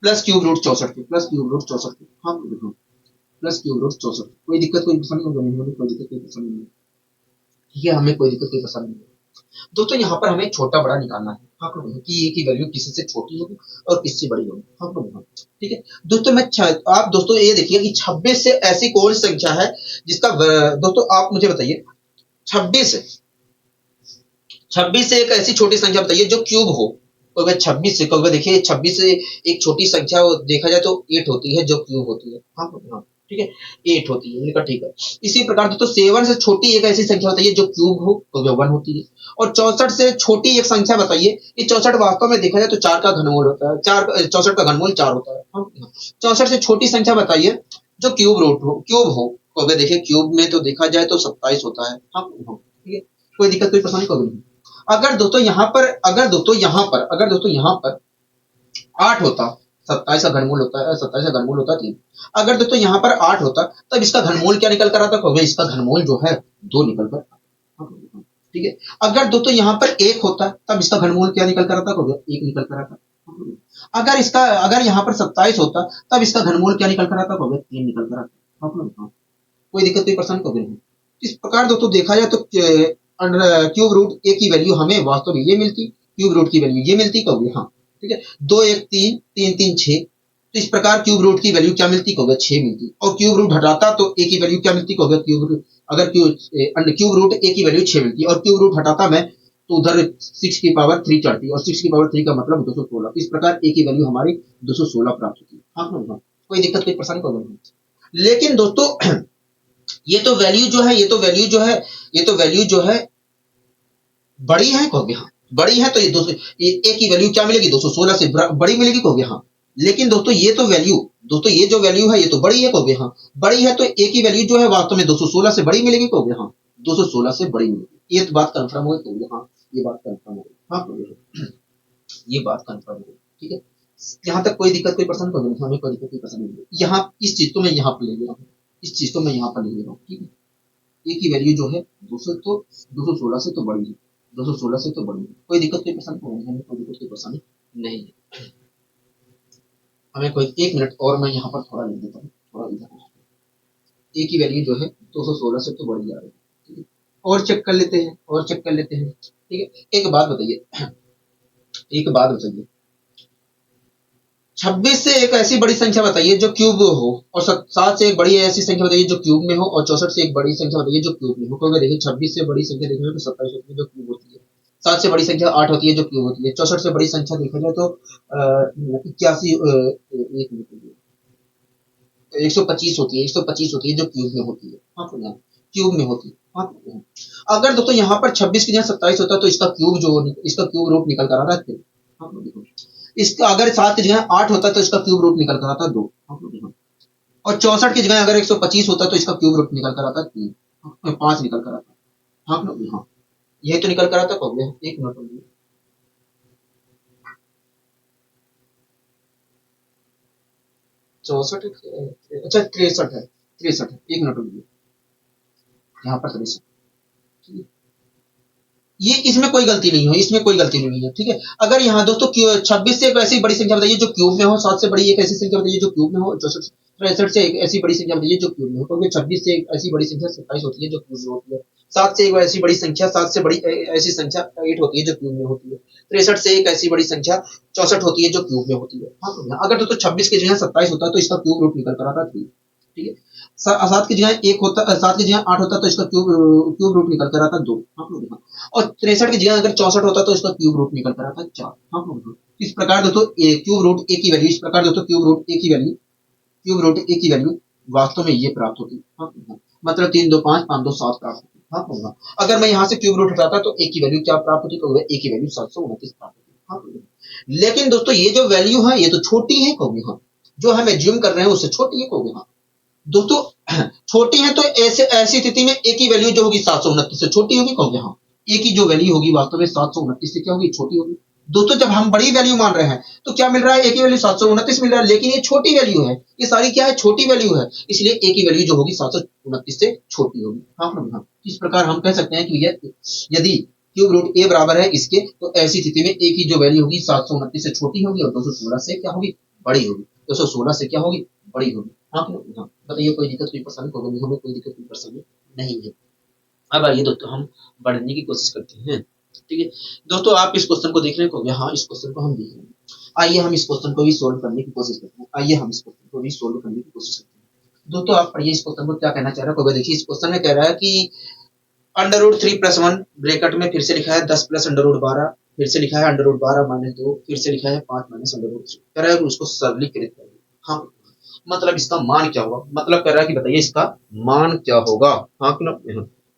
प्लस क्यूब रूट 64 के प्लस क्यूब रूट 64 के। हाँ, प्लस क्यूब रूट 64। कोई दिक्कत कोई परेशानी नहीं, कोई दिक्कत कोई परेशानी नहीं, ठीक है, हमें कोई दिक्कत कोई परेशानी नहीं। दोस्तों यहाँ पर हमें छोटा बड़ा निकालना है। हाँ, कि ए की वैल्यू किसी से छोटी होगी और किससे बड़ी होगी। हाँ, ठीक है दोस्तों। आप दोस्तों ये देखिए कि 26 से ऐसी कौन सी संख्या है जिसका दोस्तों आप मुझे बताइए 26 26 से एक ऐसी छोटी संख्या बताइए जो क्यूब हो। और वह 26 से कहोगे, देखिए 26 से एक छोटी संख्या देखा जाए तो 8 होती है जो क्यूब होती है। हाँ, ठीक है, 8 होती है, मैंने कहा ठीक है। इसी प्रकार दोस्तों 7 से छोटी एक ऐसी संख्या बताइए जो क्यूब हो, तो वह 1 होती है। और 64 से छोटी एक संख्या बताइए, ये 64 वास्तव में देखा जाए तो 4 का घनमूल होता है, 64 का घनमूल 4 होता है। 64 से छोटी संख्या बताइए जो क्यूब हो, तो वह देखिए क्यूब में तो देखा जाए तो 27 होता है। हाँ, ठीक है, कोई दिक्कत कोई परेशानी कभी नहीं। अगर दोस्तों यहाँ पर 8 होता, 27 का घनमूल होता है, 27 का घनमूल होता है 3। अगर दोस्तों यहाँ पर 8 होता तब इसका घनमूल क्या निकल कर आता, कहोगे इसका घनमूल जो है 2 निकल कर आता। ठीक है, अगर दोस्तों यहाँ पर 1 होता तब इसका घनमूल क्या निकल कर आता, कहोगे 1 निकल कर आता। अगर यहाँ पर 27 होता तब इसका घनमूल क्या निकल कर आता, कहोगे 3 निकल कर आता। कोई दिक्कत कोई परेशानी कभी नहीं। इस प्रकार दोस्तों देखा जाए तो क्यूब रूट ए की वैल्यू हमें वास्तव में ये मिलती, क्यूब रूट की वैल्यू ये मिलती, कहोगे हाँ, ठीक है। 2 1 3 3 3 6, तो इस प्रकार क्यूब रूट की वैल्यू क्या मिलती, कहोगे 6 मिलती। और क्यूब रूट हटाता तो ए की वैल्यू क्या मिलती, कहोगे क्यूब रूट ए की वैल्यू 6 मिलती और क्यूब रूट हटाता मैं तो उधर 6 की पावर 3 चढ़ती और 6 की पावर 3 का मतलब 216। इस प्रकार ए की वैल्यू हमारी 216 प्राप्त होती है। हाँ, कोई दिक्कत कोई परेशानी कहोगे नहीं। लेकिन दोस्तों ये तो वैल्यू जो है बड़ी है, कहोगे हाँ, बड़ी है तो ये ए की वैल्यू क्या मिलेगी, 216 से बड़ी मिलेगी, कहोगे हाँ। लेकिन दोस्तों ये जो वैल्यू है ये तो बड़ी है, कहोगे हाँ, बड़ी है तो ए की वैल्यू जो है वास्तव में 216 से बड़ी मिलेगी, कहोगे हाँ, 216 से बड़ी मिलेगी। ये तो बात कंफर्म हो गई, हाँ, ये बात कंफर्म हो गई। हाँ, ये बात कंफर्म हो गई। ठीक है, यहाँ तक कोई दिक्कत कोई पसंद नहीं, हमें कोई दिक्कत कोई पसंद नहीं। यहाँ इस चीज को मैं यहाँ पर ले ले रहा हूँ, ठीक है। ए की वैल्यू जो है 216 से तो बड़ी है, 216 से तो बड़ी है। कोई दिक्कत कोई परेशानी नहीं, हमें कोई दिक्कत कोई परेशानी नहीं है। हमें कोई 1 मिनट और मैं यहाँ पर थोड़ा लिख देता हूँ, थोड़ा इधर। ए की वैल्यू जो है 216 से तो बड़ी आ रही है, ठीक है। और चेक कर लेते हैं, ठीक है। एक बात बताइए 26 से एक ऐसी बड़ी संख्या बताइए जो क्यूब हो, और 7 से एक बड़ी ऐसी संख्या बताइए जो क्यूब में हो, और 64 से एक बड़ी संख्या बताइए जो क्यूब में हो। क्योंकि देखिए 26 से बड़ी संख्या देखा जाए तो 27 होती है जो क्यूब होती है, 7 से बड़ी संख्या 8 होती है जो क्यूब होती है, 64 से बड़ी संख्या देखा जाए तो 81 एक मिनट 125 होती है, 125 होती है जो क्यूब में होती है। हाँ तो यहाँ क्यूब में होती है। हाँ तो यहाँ अगर दोस्तों यहाँ पर 26 की जगह 27 होता है तो इसका क्यूब रूट निकल कर आ रहा है। हाँ तो देखो इसका अगर 7 की जगह 8 होता तो इसका क्यूब रूट निकल कर आता 2। हाँ तो देखो और 64 की जगह अगर 125 होता तो इसका क्यूब रूट निकल कर आता 3, 5 निकल कर आता। हाँ तो हाँ ये तो निकल कर आता कब एक मिनट 64 अच्छा 63 है, 63 है, एक मिनट यहाँ पर 63। ये इसमें कोई गलती नहीं है, इसमें कोई गलती नहीं है, ठीक है। अगर यहाँ दोस्तों 26 से एक ऐसी बड़ी संख्या बताइए जो क्यूब में हो, 7 से बड़ी एक ऐसी संख्या बताइए जो क्यूब में हो, 64 से एक ऐसी बड़ी संख्या बताइए जो क्यूब में हो। क्योंकि 26 से एक ऐसी बड़ी संख्या 27 होती है जो क्यूब में होती है, 7 से एक ऐसी बड़ी संख्या 7 से बड़ी ऐसी संख्या 8 होती है जो क्यूब में होती है, 63 से एक ऐसी बड़ी संख्या 64 होती है जो क्यूब में होती है। हाँ तो अगर दोस्तों 26 की जगह 27 होता है तो इसका क्यूब रूट निकल कर आता 3, ठीक है। 7 की जगह 1 होता, 7 की जगह 8 होता तो इसका क्यूब रूट निकल कर आता 2। हाँ तो और 63 की जगह अगर 64 होता तो इसका क्यूब रूट निकल कर आता 4। हाँ इस प्रकार दोस्तों क्यूब रूट ए की वैल्यू, इस प्रकार दोस्तों क्यूब रूट ए की वैल्यू, क्यूब रूट ए की वैल्यू वास्तव में ये प्राप्त होती है। हाँ मतलब 3 2 5 5 2 7 प्राप्त होती है। हाँ अगर मैं यहाँ से क्यूब रूट हटाता तो ए की वैल्यू क्या प्राप्त होती है, ए की वैल्यू 729 प्राप्त होती है। लेकिन दोस्तों ये जो वैल्यू है ये तो छोटी है कहोगे, हाँ जो हम एज्यूम कर रहे हैं उससे छोटी है कहोगे। हाँ दोस्तों छोटी है तो ऐसी स्थिति में ए की वैल्यू जो होगी 729 से छोटी होगी कहोगे। हाँ ए की जो वैल्यू होगी वास्तव में 729 से क्या होगी, छोटी होगी। दोस्तों जब हम बड़ी वैल्यू मान रहे हैं तो क्या मिल रहा है, ए की वैल्यू 729 मिल रहा है, लेकिन ये छोटी वैल्यू है, ये सारी क्या है, छोटी वैल्यू है, इसलिए ए की वैल्यू जो होगी 729 से छोटी होगी। हाँ हाँ इस प्रकार हम कह सकते हैं कि यदि क्यूब रूट ए बराबर है इसके, तो ऐसी स्थिति में ए की जो वैल्यू होगी 729 से छोटी होगी और 216 से क्या होगी, बड़ी होगी। 216 से क्या होगी, बड़ी होगी। हाँ हाँ बताइए कोई दिक्कत कोई परेशानी होगी, हमें कोई दिक्कत कोई परेशानी नहीं है। अब आइए दोस्तों हम बढ़ने की कोशिश करते हैं, ठीक है। दोस्तों आप इस क्वेश्चन को देख रहे हैं, हाँ इस क्वेश्चन को हम देख रहे हैं। आइए हम इस क्वेश्चन को भी सोल्व करने की कोशिश करते हैं, आइए हम इस क्वेश्चन को भी सोल्व करने की कोशिश करते हैं। दोस्तों आप पढ़िए इस क्वेश्चन को क्या कहना चाह रहा है। देखिए इस क्वेश्चन में कह रहा है कि अंडर रूट 3 प्लस 1 ब्रैकेट में फिर से लिखा है 10 प्लस अंडर रूट 12, फिर से लिखा है अंडर रूट 12 माइनस 2, फिर से लिखा है 5 माइनस अंडर रूट 3। कह रहा है कि उसको सरलीकृत करिए। हाँ मतलब इसका मान क्या होगा, मतलब कह रहा है कि बताइए इसका मान क्या होगा। हाँ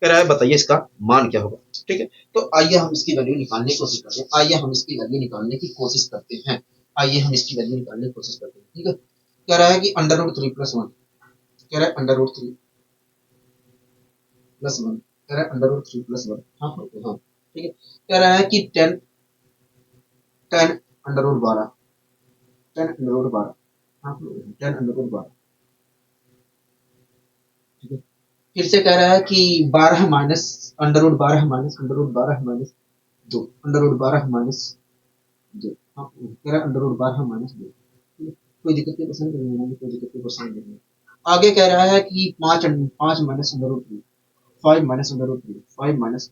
कह रहा है बताइए इसका मान क्या होगा, ठीक है। तो आइए हम इसकी वैल्यू निकालने की कोशिश करते हैं, आइए हम इसकी वैल्यू निकालने की कोशिश करते हैं, आइए हम इसकी वैल्यू निकालने की कोशिश करते हैं, ठीक है। कह रहा है कि अंडर रूट 3 प्लस 1, कह रहा है अंडर रूट 3 प्लस 1, कह रहा है अंडर रूट 3 प्लस 1। हाँ हाँ ठीक है। कह रहा है कि 10 अंडर रूट 12, 10 अंडर रूट 12, हाँ 10 अंडर रूट 12, ठीक है। फिर से कह रहा है कि 12 minus under root 12 minus under root 12 minus 2, under root 12 minus 2। हाँ कह रहा है अंडर रूट 12 माइनस 2, कोई दिक्कत नहीं, पसंद नहीं है, कोई दिक्कत नहीं, पसंद नहीं है। आगे कह रहा है कि 5 minus under root 3, 5 minus under root 3, 5 minus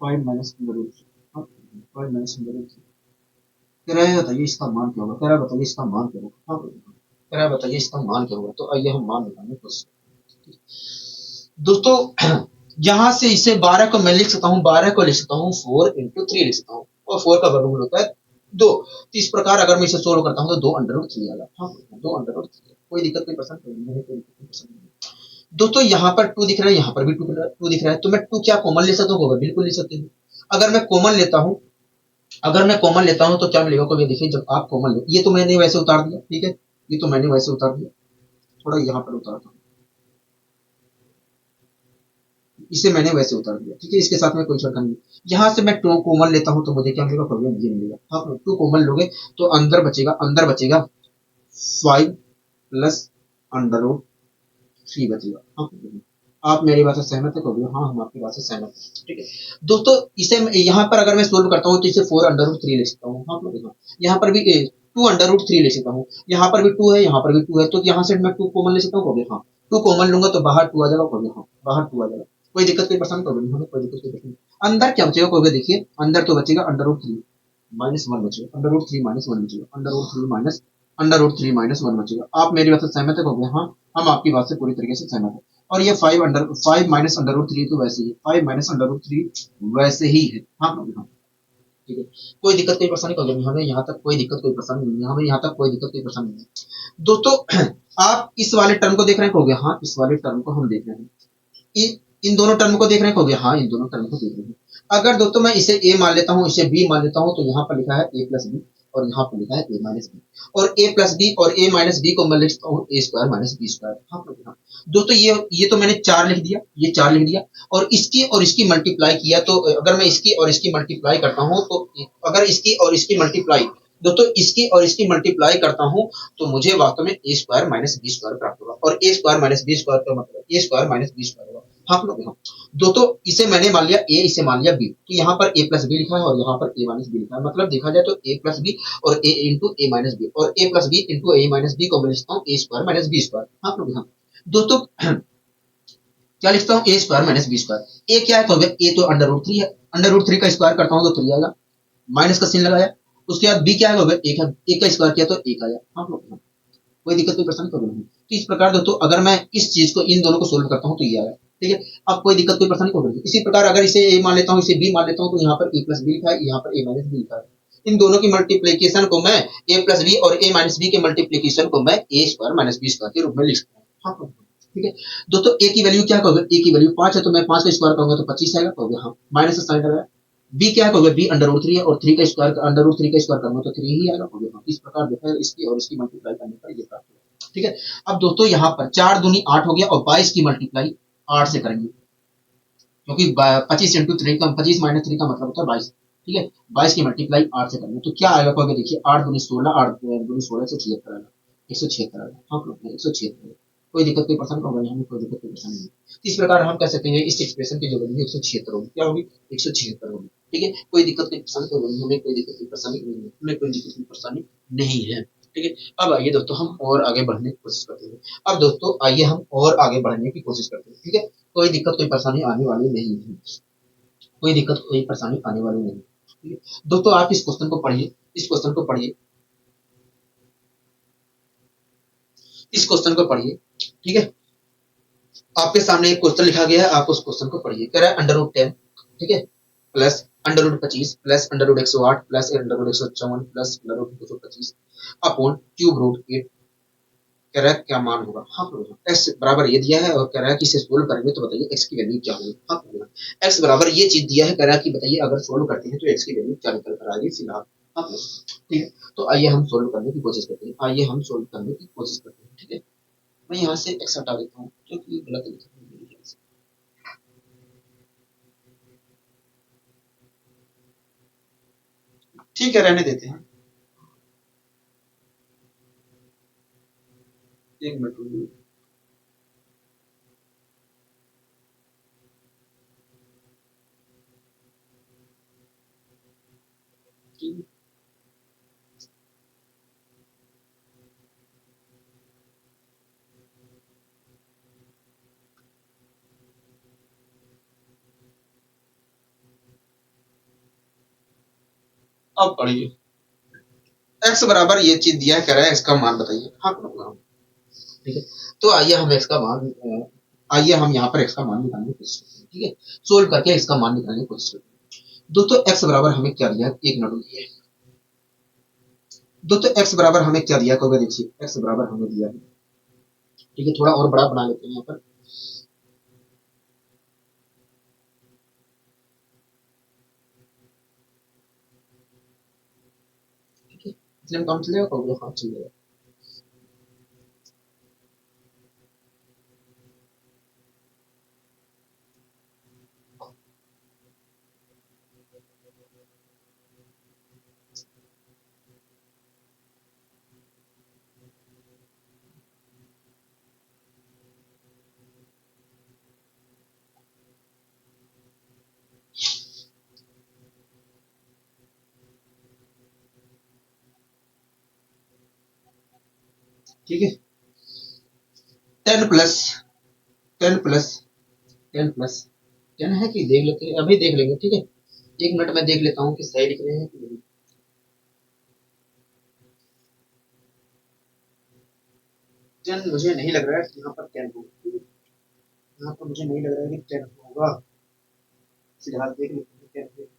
under root 3, 5 minus under root 3। कह रहा है बताइए इसका मान क्या होगा, कह रहा है बताइए इसका मान क्या होगा। हाँ कह रहा है बताइए इसका मान क्या होगा। तो आइए हम मान निकालने की कोशिश करते हैं। दोस्तों यहाँ से इसे 12 को मैं लिख सकता हूँ, 12 को लिख सकता हूँ 4 इंटू 3 लिख सकता हूँ, और 4 का वर्गमूल होता है 2। तो इस प्रकार अगर मैं इसे सोल्व करता हूँ तो 2 अंडर रूट 3 आएगा। हाँ 2 अंडर रूट 3, कोई दिक्कत नहीं, पसंद नहीं है, कोई दिक्कत नहीं, पसंद नहीं है। दोस्तों यहाँ पर 2 दिख रहा है, यहाँ पर भी 2 दिख रहा है, तो मैं 2 क्या कॉमन ले सकता हूँ, बिल्कुल ले सकते हूँ। अगर मैं कॉमन लेता हूँ, अगर मैं कॉमन लेता हूँ तो क्या मिलेगा, को देखिए जब आप कॉमन लो, ये तो मैंने वैसे उतार दिया, ठीक है, ये तो मैंने वैसे उतार दिया, थोड़ा यहाँ पर उतारता हूँ, इसे मैंने वैसे उतार दिया, ठीक है, इसके साथ में कोई छड़का नहीं। यहाँ से मैं 2 कॉमन लेता हूँ तो मुझे क्या मिलेगा, ये मिलेगा। हाँ 2 कॉमन लोगे तो अंदर बचेगा 5 प्लस अंडर रूट 3 बचेगा। हाँ आप मेरी बात से सहमत है, कहोगे हाँ हम आपकी बात से सहमत हैं, ठीक है। दोस्तों इसे यहाँ पर अगर मैं सोल्व करता हूँ तो इसे 4 अंडर रूट 3 ले सकता हूँ। हाँ यहाँ पर भी 2 अंडर रूट 3 ले सकता हूँ, यहाँ पर भी 2 है, यहाँ पर भी 2 है, तो यहाँ से मैं 2 कॉमन ले सकता हूँ, कहोगे हाँ 2 कॉमन लूंगा तो बाहर 2 आ जाएगा, कहोगे हाँ बाहर 2 आ जाएगा, कोई दिक्कत कोई परेशानी, कहोगे हमें कोई दिक्कत कोई परेशानी। अंदर क्या बचेगा, कहोगे देखिए अंदर तो बचेगा अंडर रूट 3, माइनस वन बचेगा, under root three minus one बचेगा, under root three minus one बचेगा। आप मेरी बात से सहमत हो गए? हाँ, हम आपकी बात से पूरी तरीके से सहमत है। और ये five minus under root three तो वैसे ही, five minus under root three वैसे ही है। हाँ हाँ, ठीक है। कोई दिक्कत कोई परेशानी हो गई? हमें यहाँ तक कोई दिक्कत कोई परेशानी नहीं है, हमें यहाँ तक कोई दिक्कत कोई परेशानी नहीं है दोस्तों। आप इस वाले टर्म को देख रहे हो? हाँ, इस वाले टर्म को हम देख रहे हैं। इन दोनों टर्म को देख रहे हो? हाँ, इन दोनों टर्म को देख रहे हैं। अगर दोस्तों मैं इसे ए मान लेता हूँ, इसे बी मान लेता हूँ, तो यहाँ पर लिखा है ए प्लस बी और यहाँ पर लिखा है ए माइनस बी, और ए प्लस बी और ए माइनस बी को मैं लिखता हूँ ए स्क्वायर माइनस बी स्क्वायर। हाँ दोस्तों, ये तो मैंने चार लिख दिया, ये चार लिख दिया, और इसकी मल्टीप्लाई किया, तो अगर मैं इसकी और इसकी मल्टीप्लाई करता हूँ, तो अगर इसकी और इसकी मल्टीप्लाई, दोस्तों इसकी और इसकी मल्टीप्लाई करता हूँ, तो मुझे वास्तव में ए स्क्वायर माइनस बी स्क्वायर प्राप्त होगा, और ए स्क्वायर माइनस बी स्क्वायर का मतलब ए स्क्वायर माइनस बी स्क्वायर होगा। हाँ लोग, हाँ दोस्तों, इसे मैंने मान लिया ए, इसे मान लिया बी, तो यहाँ पर ए प्लस बी लिखा है और यहाँ पर ए माइनस बी लिखा है, मतलब देखा जाए तो ए प्लस बी और ए इंटू ए माइनस बी, और ए प्लस बी इंटू ए माइनस बी को मैं लिखता हूँ ए स्क्वायर माइनस बी स्क्वायर। हाँ लोग, हाँ दोस्तों, क्या लिखता हूँ? ए स्क्वायर माइनस बी स्क्वायर। ए क्या है? तो ए तो अंडर रूट थ्री है, अंडर रूट थ्री का स्क्वायर करता हूँ तो थ्री आएगा, माइनस का सीन लगाया। उसके बाद बी क्या है? एक है, एक का स्क्वायर किया तो एक आया। हाँ लोग, हाँ कोई दिक्कत कोई परेशानी प्रॉब्लम नहीं। तो इस प्रकार दोस्तों, अगर मैं इस चीज को इन दोनों को सोल्व करता हूँ तो ये आया, ठीक है। अब कोई दिक्कत कोई परेशानी प्रॉब्लम नहीं। इसी प्रकार अगर इसे ए मान लेता हूँ, इसे बी मान लेता हूँ, तो यहाँ पर ए प्लस बी लिखा है, यहाँ पर ए माइनस बी लिखा है। इन दोनों की मल्टीप्लीकेशन को मैं ए प्लस बी और ए माइनस बी के मल्टीप्लीकेशन को मैं ए स्क्वायर माइनस बी स्क्वायर के रूप में लिख सकता हूँ। हाँ ठीक है दोस्तों, ए की वैल्यू क्या कहोगे? ए की वैल्यू पांच है, तो मैं पांच का स्क्वायर करूंगा तो 25 आएगा, कहोगे हाँ, माइनस का साइन लगाया। बी क्या कहोगे? बी अंडर रूट थ्री है, और थ्री का स्क्वायर अंडर रूट थ्री का स्क्वायर करूंगा तो थ्री ही आएगा, कहोगे हाँ। इस प्रकार देखा है, इसकी और इसकी मल्टीप्लाई करने पर ये प्राप्त होगा, ठीक है। अब दोस्तों यहाँ पर चार दूनी आठ हो गया, और 22 की मल्टीप्लाई आठ से करेंगे, क्योंकि 25 इंटू थ्री का 25 माइनस थ्री का मतलब होता है 22, ठीक है। 22 की मल्टीप्लाई आठ से करेंगे तो क्या आएगा? कहोगे देखिए, आठ दूनी सोलह, आठ दूनी सोलह, 176 आएगा, 176 आएगा। हाँ लोग, 176। कोई दिक्कत कोई परेशानी होगा? यहाँ कोई दिक्कत कोई परेशानी नहीं। इस प्रकार हम कह सकते हैं इस एक्सप्रेशन की जो वैल्यू 176 होगी, क्या होगी? 176 होगी, ठीक है। कोई दिक्कत कोई परेशानी होगी? हमें कोई दिक्कत कोई परेशानी नहीं है, हमें कोई दिक्कत कोई परेशानी नहीं है, ठीक है। अब आइए दोस्तों, हम और आगे बढ़ने की कोशिश करते हैं। अब दोस्तों आइए हम और आगे बढ़ने की कोशिश करते हैं, ठीक है। कोई दिक्कत कोई परेशानी आने वाली नहीं है, कोई दिक्कत कोई परेशानी आने वाली नहीं, ठीक है दोस्तों। आप इस क्वेश्चन को पढ़िए, इस क्वेश्चन को पढ़िए, इस क्वेश्चन को पढ़िए, ठीक है। आपके सामने एक क्वेश्चन लिखा गया है, आप उस क्वेश्चन को पढ़िए। कह रहा है अंडर रूट 10, ठीक है, plus under root 25 plus under root 108 plus under root 154 plus under root 225 upon cube root 8, कह रहा है क्या मान होगा? हाँ एक्स बराबर ये दिया है, और कह रहा है कि इसे सोल्व करेंगे तो बताइए एक्स की वैल्यू क्या होगी। हाँ एक्स बराबर ये चीज दिया है, कह रहा है कि बताइए अगर सोल्व करते हैं तो एक्स की वैल्यू क्या निकल कर आएगी फिलहाल। हाँ ठीक है, तो आइए हम सोल्व करने की कोशिश करते हैं, आइए हम सोल्व करने की कोशिश करते हैं, ठीक है। मैं यहाँ से एक्स हटा देता हूँ क्योंकि गलत लिखा है मेरे ख्याल से। ठीक है, रहने देते हैं, एक मिनट रुकिए। ठीक है, अब पढ़िए। एक्स बराबर ये चीज दिया है, कह रहा है एक्स का मान बताइए। हाँ ठीक है, तो आइए हम एक्स का मान आइए हम यहाँ पर एक्स का मान निकालने की कोशिश करते हैं, ठीक है। सोल्व करके एक्स का मान निकालने की कोशिश करते हैं। दोस्तों एक्स बराबर हमें क्या दिया है? एक मिनट रुकिए दोस्तों, एक्स बराबर हमें क्या दिया? कहोगे देखिए, एक्स बराबर हमें दिया है, ठीक है, थोड़ा और बड़ा बना लेते हैं यहाँ पर, ठीक है। इतने में काम चलेगा? कहोगे हाँ चलेगा, ठीक है। 10 प्लस 10 प्लस 10 प्लस 10 है कि देख लेते हैं, अभी देख लेंगे, ठीक है। एक मिनट में देख लेता हूँ कि सही लिख रहे हैं कि नहीं। 10 मुझे नहीं लग रहा है यहाँ पर 10 होगा। यहाँ पर मुझे नहीं लग रहा है कि 10 होगा, फिलहाल देख लेते हैं 10 है।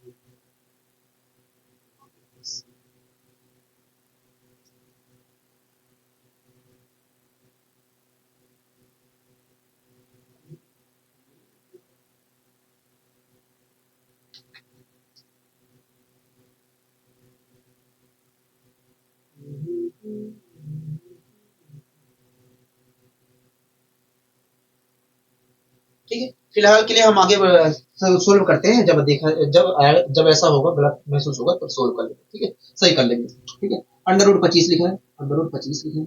ठीक है, फिलहाल के लिए हम आगे सोल्व करते हैं। जब ऐसा होगा, गलत महसूस होगा, तब सोल्व कर लेंगे। ठीक है, सही कर लेंगे। ठीक है, अंडर रूट 25 लिखा है, अंडर रूट 25 लिखा है,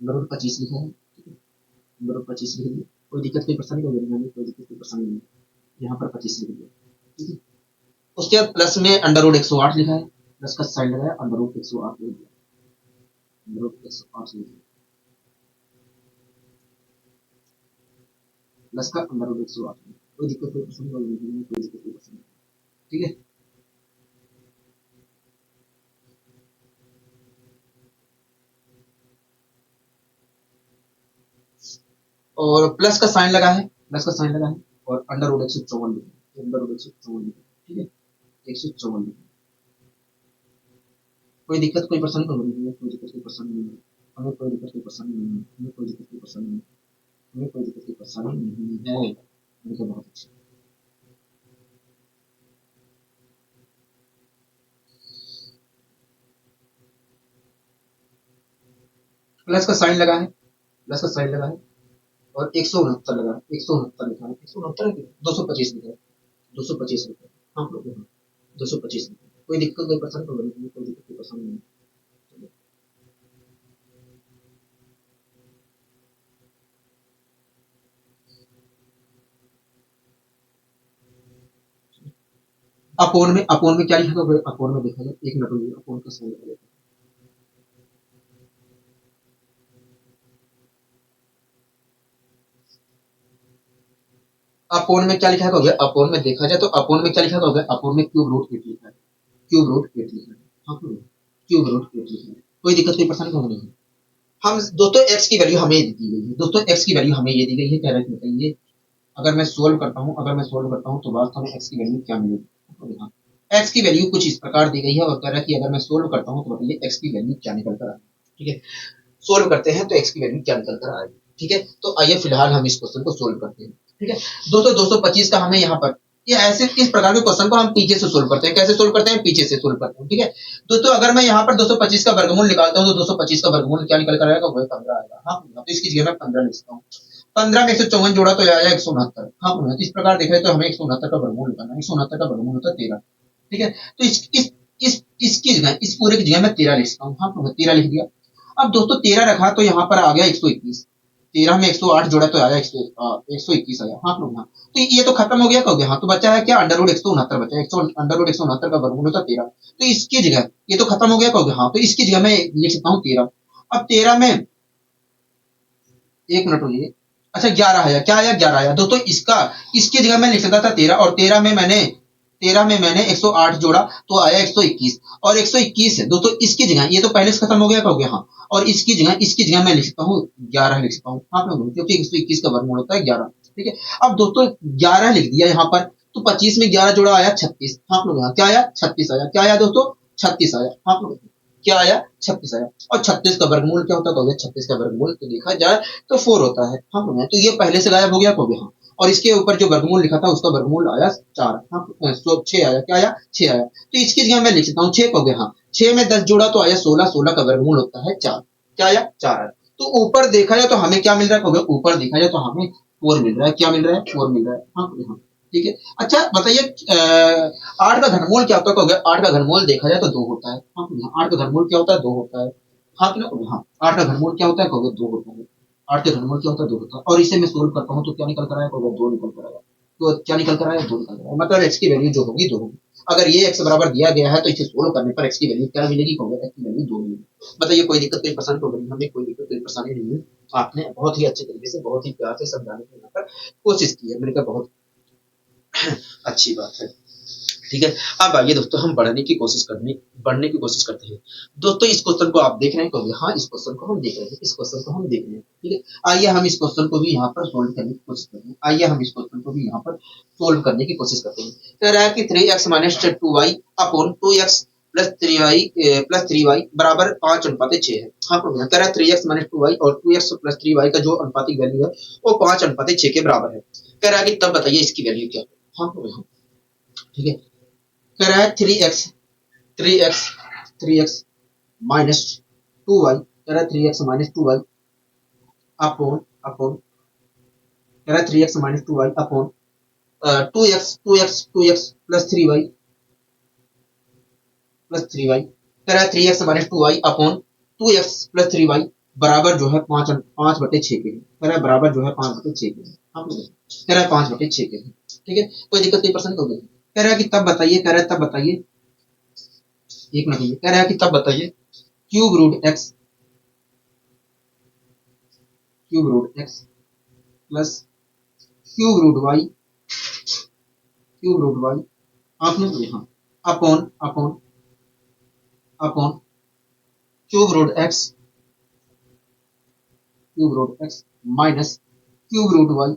अंडर रूट 25 लिखा है। ठीक है, अंडर रूट 25 लिख दिया, कोई दिक्कत कोई परेशानी नहीं होगी, कोई दिक्कत कोई परेशानी नहीं है। यहाँ पर 25 लिख दिया। ठीक है, उसके बाद प्लस में अंडर रूट 108 लिखा है, प्लस का साइन लगाया, अंडर रूट 108 लिख दिया, अंडर रूट 108 लिख दिया, प्लस का अंडर रूट 108। कोई दिक्कत कोई परेशानी नहीं, कोई दिक्कत कोई परेशानी नहीं। ठीक है, और प्लस का साइन लगा है, प्लस का साइन लगा है, और अंडर रूट 154 लिखा है, अंडर रूट 154 लिखा है। ठीक है, 154 लिखा है। कोई दिक्कत कोई परेशानी तो नहीं है, कोई दिक्कत कोई परेशानी नहीं है, हमें कोई दिक्कत कोई परेशानी नहीं है, हमें कोई दिक्कत कोई परेशानी नहीं है, हमें कोई दिक्कत कोई परेशानी नहीं है। तो बहुत अच्छा। प्लस का साइन लगा है, प्लस का साइन लगा है, और 169 लगा है, 169 लिखा है, 169 है, 225 लिखा है, 225 लिखा है। हाँ लोग, 225 लिखा है। कोई दिक्कत कोई परेशानी तो नहीं है, कोई दिक्कत कोई परेशानी नहीं है। अपोन में क्या लिखा था, अपोन में देखा जाए, एक मिनट रुकिए, अपोन का साइन लगा। अपोन में क्या लिखा है, अपोन में देखा जाए तो अपोन में क्या लिखा है, अपोन में क्यूब रूट 8 लिखा है, क्यूब रूट 8 लिखा है। हाँ, क्यूब रूट 8 लिखा है। कोई दिक्कत कोई परेशानी तो नहीं है। हम दोस्तों एक्स की वैल्यू हमें दी गई है, दोस्तों एक्स की वैल्यू हमें ये दी गई है, कह रहे थे बताइए, अगर मैं सोल्व करता हूँ, अगर मैं सोल्व करता हूँ तो वास्तव में एक्स की वैल्यू क्या मिलेगी। हाँ, एक्स की वैल्यू कुछ इस प्रकार दी गई है, और कह रहा है कि अगर मैं सोल्व करता हूँ तो बताइए एक्स की वैल्यू क्या निकल कर आएगी। ठीक है, सोल्व करते हैं तो एक्स की वैल्यू क्या निकल कर आएगी। ठीक है, तो आइए फिलहाल हम इस क्वेश्चन को सोल्व करते हैं। ठीक है, दोस्तों 225 का हमें यहाँ पर, ये ऐसे इस प्रकार के क्वेश्चन को हम पीछे से सोल्व करते हैं। कैसे सोल्व करते हैं, पीछे से सोल्व करते हैं। ठीक है, दोस्तों अगर मैं यहाँ पर 225 का वर्गमूल निकालता हूँ तो 225 का वर्गमूल क्या निकल कर आएगा, वही 15 आएगा। हाँ, तो इसकी जगह मैं 15 लिखता हूँ। 15 में 154 जोड़ा तो आया 169। हाँ, तो इस प्रकार देख रहे तो हमें 169 का वर्गमूल निकालना है, 169 का वर्गमूल होता है 13। ठीक है, तो इसकी जगह, इस पूरे की जगह मैं 13 लिखता हूँ। हाँ, तो 13 लिख दिया। अब दोस्तों 13 रखा तो यहाँ पर आ गया 121, 13 में 108 जोड़ा तो आया 121 आया। हाँ लोग, हाँ, तो ये तो खत्म हो गया, कहोगे। हाँ, तो बचा है क्या, अंडर रूट 169 बचा है, अंडर रूट 169 का वर्गमूल होता है 13। तो इसकी जगह, ये तो खत्म हो गया, कहोगे। हाँ, तो इसकी जगह मैं लिख सकता हूँ 13। अब 13 में, एक मिनट रुकिए, अच्छा 11 आया, क्या आया, 11 आया दोस्तों। इसकी जगह मैं लिख सकता था 13, और 13 में मैंने 108 जोड़ा तो आया 121, और 121 है दोस्तों इसकी जगह, ये तो पहले से खत्म हो गया, कहोगे। हाँ, और इसकी जगह मैं लिख सकता हूँ 11 लिख सकता हूँ। हाँ, क्योंकि 121 का वर्गमूल होता है 11। ठीक है, अब दोस्तों 11 लिख दिया यहाँ पर, तो 25 में 11 जोड़ा आया 36। हाँ लोग, यहाँ क्या आया, 36 आया। क्या आया दोस्तों, 36 आया। हाँ लोग, क्या आया, 36 आया। और 36 का वर्गमूल क्या होता है, 36 का वर्गमूल तो देखा जाए तो 4 होता है। हाँ, तो ये पहले से गायब हो गया, कहोगे। हाँ, और इसके ऊपर जो वर्गमूल लिखा था उसका वर्गमूल आया 4। हाँ, 6 आया। क्या आया, 6 आया। तो इसकी जगह मैं लिख सकता हूँ 6, कहोगे। हाँ, 6 में 10 जोड़ा तो आया 16, 16 का वर्गमूल होता है 4। क्या आया, 4 आया। तो ऊपर देखा जाए तो हमें क्या मिल रहा है, कहोगे। ऊपर देखा जाए तो हमें 4 मिल रहा है। क्या मिल रहा है, 4 मिल रहा है। हाँ, हाँ, ठीक है। अच्छा बताइए, 8 का घनमूल क्या होता है, कहोगे। 8 का घनमूल देखा जाए तो 2 होता है। हाँ, 8 का घनमूल क्या होता है, 2 होता है। हाँ, हाँ, 8 का घनमूल क्या होता है, कहोगे। 2 होता है। 8 का घनमूल क्या होता है, 2 होता है। और इसे मैं सोल्व करता हूँ तो क्या निकल कर आया, कहोगे। 2 निकल कर आया। तो क्या निकल कर आया, 2 निकल कर आया। मतलब एक्स की वैल्यू जो होगी 2 होगी। अगर ये एक्स बराबर दिया गया है तो इसे सोल्व करने पर एक्स की वैल्यू क्या मिलेगी, कहोगे। एक्स की वैल्यू 2 मिलेगी। बताइए कोई दिक्कत कोई परेशानी तो नहीं, हमें कोई दिक्कत कोई परेशानी नहीं है। आपने बहुत ही अच्छे तरीके से, बहुत ही प्यार से समझाने की यहाँ पर कोशिश की है, मैंने कहा बहुत अच्छी बात है। ठीक है। अब आइए दोस्तों हम बढ़ने की कोशिश करते हैं। दोस्तों इस क्वेश्चन को आप देख रहे हैं कहोगे हाँ इस क्वेश्चन को हम देख रहे हैं, इस क्वेश्चन को हम देख रहे हैं। ठीक है, आइए हम इस क्वेश्चन को भी यहाँ पर सोल्व करने की कोशिश करते हैं। आइए हम इस क्वेश्चन को भी यहाँ पर सोल्व करने की कोशिश करते हैं। कह रहा है कि 3x minus 2y upon 2x plus three y बराबर 5:6 है। हाँ कह रहा है 3x माइनस 2y और 2x प्लस 3y का जो अनुपातिक वैल्यू है वो 5:6 के बराबर है। कह रहा है कि तब बताइए इसकी वैल्यू क्या है। हाँ ठीक है, कह रहा है 3x माइनस 2y, कह रहा है 3x माइनस 2y अपॉन कह रहा है 3x minus 2y upon 2x plus 3y कह रहा है 3x minus 2y upon 2x plus 3y बराबर जो है 5/6 के है। कह रहा है बराबर जो है 5/6 के है। कह रहा है 5/6 के है। ठीक है, कोई दिक्कत नहीं, पसंद हो गई। कह रहा है कि तब बताइए, कह रहा है तब बताइए, एक मिनट, कह रहा है कि तब बताइए cube root x plus cube root y आपने यहाँ upon cube root x minus cube root y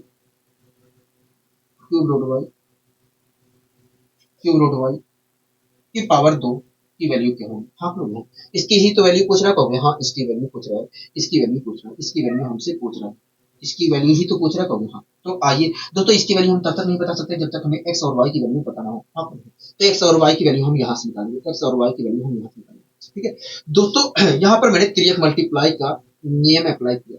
की पावर 2 की वैल्यू क्या होगी। हाँ लोग, इसकी ही तो वैल्यू पूछ रहा कहोगे हाँ इसकी वैल्यू पूछ रहा है, इसकी वैल्यू पूछ रहा है, इसकी वैल्यू हमसे पूछ रहा है, इसकी वैल्यू ही तो पूछ रहा कहोगे हाँ। तो आइए दोस्तों इसकी वैल्यू हम तब तक नहीं बता सकते जब तक हमें एक्स और वाई की वैल्यू पता ना हो। हाँ तो एक्स और वाई की वैल्यू हम यहाँ से निकालेंगे, एक्स और वाई की वैल्यू हम यहाँ से निकालेंगे। ठीक है दोस्तों, यहाँ पर मैंने 3x मल्टीप्लाई का नियम अप्लाई किया।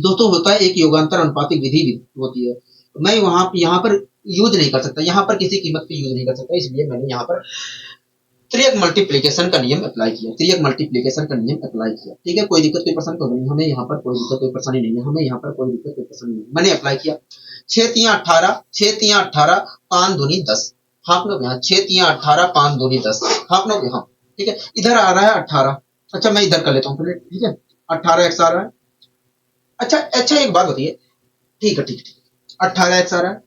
दोस्तों होता है एक योगांतर अनुपातिक विधि होती है, मैं वहां यहाँ पर यूज नहीं कर सकता, यहाँ पर किसी कीमत पे यूज नहीं कर सकता, इसलिए मैंने यहाँ पर 3x मल्टीप्लीकेशन का नियम अप्लाई किया, 3x मल्टीप्लीकेशन का नियम अप्लाई किया। ठीक है, कोई दिक्कत कोई परेशानी तो नहीं, हमें यहाँ पर कोई दिक्कत कोई परेशानी नहीं है, हमें यहाँ पर कोई दिक्कत कोई परेशानी नहीं, मैंने अप्लाई किया। 6×3=18 5 दूनी 10। हाँ लोग यहाँ 6×3=18 5 दूनी 10। हाँ लोग यहाँ ठीक है, इधर आ रहा है 18। अच्छा मैं इधर कर लेता हूँ पहले, ठीक है 18x आ रहा है। अच्छा एक बात बताइए, ठीक है 18x आ रहा है,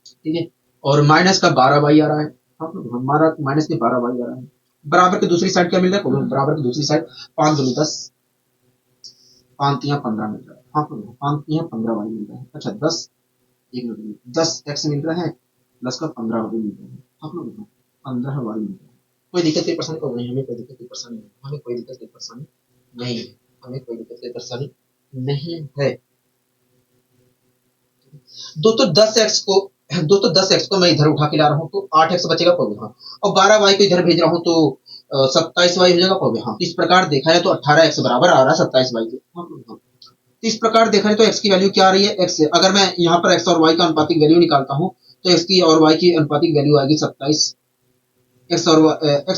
ठीक है, और माइनस का 12y आ रहा है। हमारा माइनस के 12y आ रहा है, बराबर की दूसरी साइड क्या मिल रहा है, बराबर की दूसरी साइड 5 दूनी 10 5×3=15 मिल रहा है। हाँ 5×3=15y मिल रहा है। अच्छा 10x मिल रहा है प्लस का 15y मिल रहा है। हाँ 15y मिल रहा है। कोई दिक्कत की परेशानी को नहीं, हमें कोई दिक्कत की परेशानी नहीं, हमें कोई दिक्कत की परेशानी नहीं है, हमें कोई दिक्कत की परेशानी नहीं है। दोस्तों 10x को मैं इधर उठा के ला रहा हूँ तो 8x बचेगा कहोगे हाँ, और 12y को इधर भेज रहा हूँ तो 27y हो जाएगा कहोगे हाँ। इस प्रकार देखा है तो 18x बराबर आ रहा है 27y के। हाँ। इस प्रकार देखा है तो x की वैल्यू क्या आ रही है, x अगर मैं यहाँ पर x और y का अनुपातिक वैल्यू निकालता हूँ तो x की और y की अनुपातिक वैल्यू आएगी 27, एक्स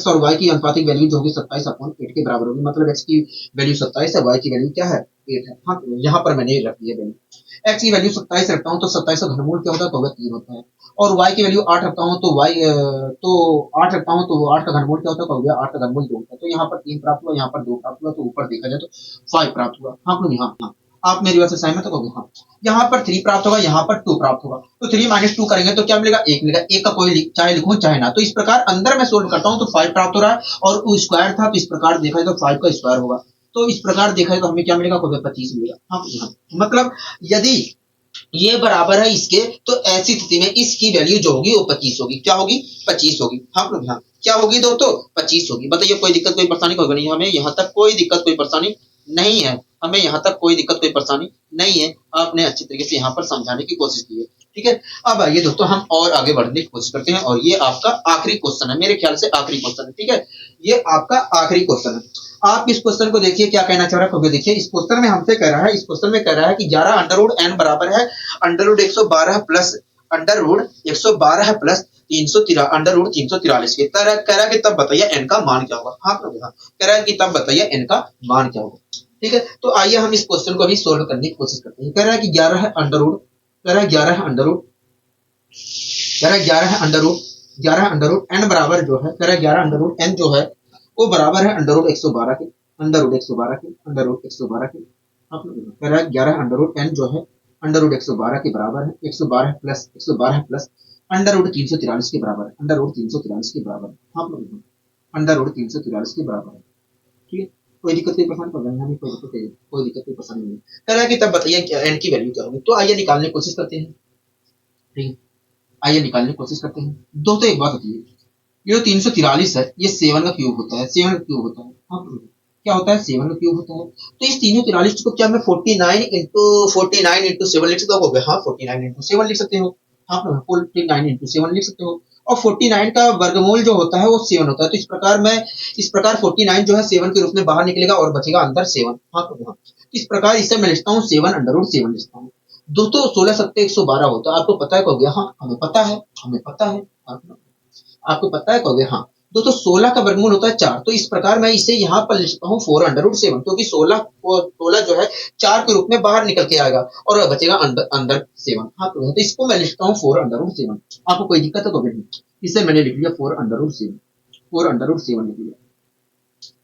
और वाई की अनुपातिक वैल्यू जो होगी 27/8 के बराबर होगी, मतलब एक्स की वैल्यू 27 है, वाई की वैल्यू क्या है 8 है। हाँ यहाँ पर मैंने रख दिया वैल्यू, एक्स की वैल्यू 27 रखता हूँ तो 27 का घनमूल क्या होता है तो 3 होता है, और वाई की वैल्यू 8 रखता हूँ तो 8 रखता हूँ तो 8 का घनमूल क्या होता है, 8 का घनमूल 2 होता है। तो यहाँ पर 3 प्राप्त हुआ, यहाँ पर 2 प्राप्त हुआ, तो ऊपर देखा जाए तो 5 प्राप्त हुआ। हाँ यहाँ आप मेरी बात से सहमत हो हाँ, यहाँ पर 3 प्राप्त होगा, यहाँ पर 2 प्राप्त होगा, तो 3 - 2 करेंगे तो क्या मिलेगा 1 मिलेगा, 1 का कोई चाहे लिखूं चाहे ना। तो इस प्रकार अंदर मैं सोल्व करता हूँ तो 5 प्राप्त हो रहा है, और वो स्क्वायर था तो इस प्रकार देखा जाए तो 5 का स्क्वायर होगा, तो इस प्रकार देखा जाए तो हमें क्या मिलेगा 25 मिलेगा। हाँ मतलब यदि ये बराबर है इसके तो ऐसी स्थिति में इसकी वैल्यू जो होगी वो 25 होगी, क्या होगी 25 होगी। हाँ हाँ क्या होगी दोस्तों 25 होगी। बताइए कोई दिक्कत कोई परेशानी होगी नहीं, हमें यहाँ तक कोई दिक्कत कोई परेशानी नहीं है, हमें यहाँ तक कोई दिक्कत कोई परेशानी नहीं है। आपने अच्छी तरीके से यहाँ पर समझाने की कोशिश की है, ठीक है। अब आइए दोस्तों हम और आगे बढ़ने की कोशिश करते हैं, और ये आपका आखिरी क्वेश्चन है, मेरे ख्याल से आखिरी क्वेश्चन है, ठीक है, ये आपका आखिरी क्वेश्चन है। आप इस क्वेश्चन को देखिए क्या कहना चाह रहा है, देखिए इस क्वेश्चन में हमसे कह रहा है, इस क्वेश्चन में कह रहा है कि 11√n बराबर है √112 प्लस √112 प्लस 343 के। कह रहा है कि तब बताइए n का मान क्या होगा। हाँ कह रहा है कि तब बताइए n का मान क्या होगा, ठीक है। तो आइए हम इस क्वेश्चन को भी सोल्व करने की कोशिश करते हैं। कह रहा है कि 11 है अंडर रूट, कह रहा है 11 है अंडर रूट, कह रहा है 11 है under root, 11 under root n बराबर जो है, कह रहा है 11 अंडर रूट n जो है वो बराबर है अंडर रूट 112 के, अंडर रूट 112 के, अंडर रूट 112 के। आप लोग कह रहा है 11 अंडर रूट n जो है अंडर रूट 112 के बराबर है, 112 प्लस अंडर रूट 343 के बराबर है, अंडर रूट 343 के बराबर है। हाँ अंडर रूट 343 के बराबर है। ठीक है, कोई दिक्कत नहीं, परेशान कर रहे हैं, कोई दिक्कत नहीं, कोई दिक्कत नहीं, परेशानी नहीं कह रहा है कि तब बताइए एन की वैल्यू क्या होगी। तो आइए निकालने की कोशिश करते हैं। ठीक है, आइए निकालने की कोशिश करते हैं। दोस्तों एक बात बताइए, ये जो 343 है ये 7 का क्यूब होता है, 7 का क्यूब होता है। हाँ क्या होता है, 7 का क्यूब होता है। तो इस 343 को क्या मैं 49 इंटू 7 लिख सकता हूँ? हाँ 49 इंटू 7 लिख सकते हो। हाँ 49 इंटू 7 लिख सकते हो। और 49 का वर्गमूल जो होता है वो 7 होता है। तो इस प्रकार 49 जो है 7 के रूप में बाहर निकलेगा और बचेगा अंदर 7। हाँ इस प्रकार इसे मैं लिखता हूँ 7 अंडर रूट 7 लिखता हूँ। दोस्तों 16 सत्ते 112 होता है, आपको पता है कहोगे? हाँ हमें पता है, हमें पता है। आपको पता है कहोगे? हाँ दोस्तों 16 का वर्गमूल होता है 4। तो इस प्रकार मैं इसे यहाँ पर लिखता हूँ 4 अंडर रूट 7, क्योंकि 16 जो है 4 के रूप में बाहर निकल के आएगा और बचेगा अंदर अंदर 7। हाँ तो इसको मैं लिखता हूँ 4 अंडर रूट 7। आपको कोई दिक्कत है तो नहीं, इसे मैंने लिख लिया 4 अंडर रूट 7, 4 अंडर रूट 7 लिख लिया,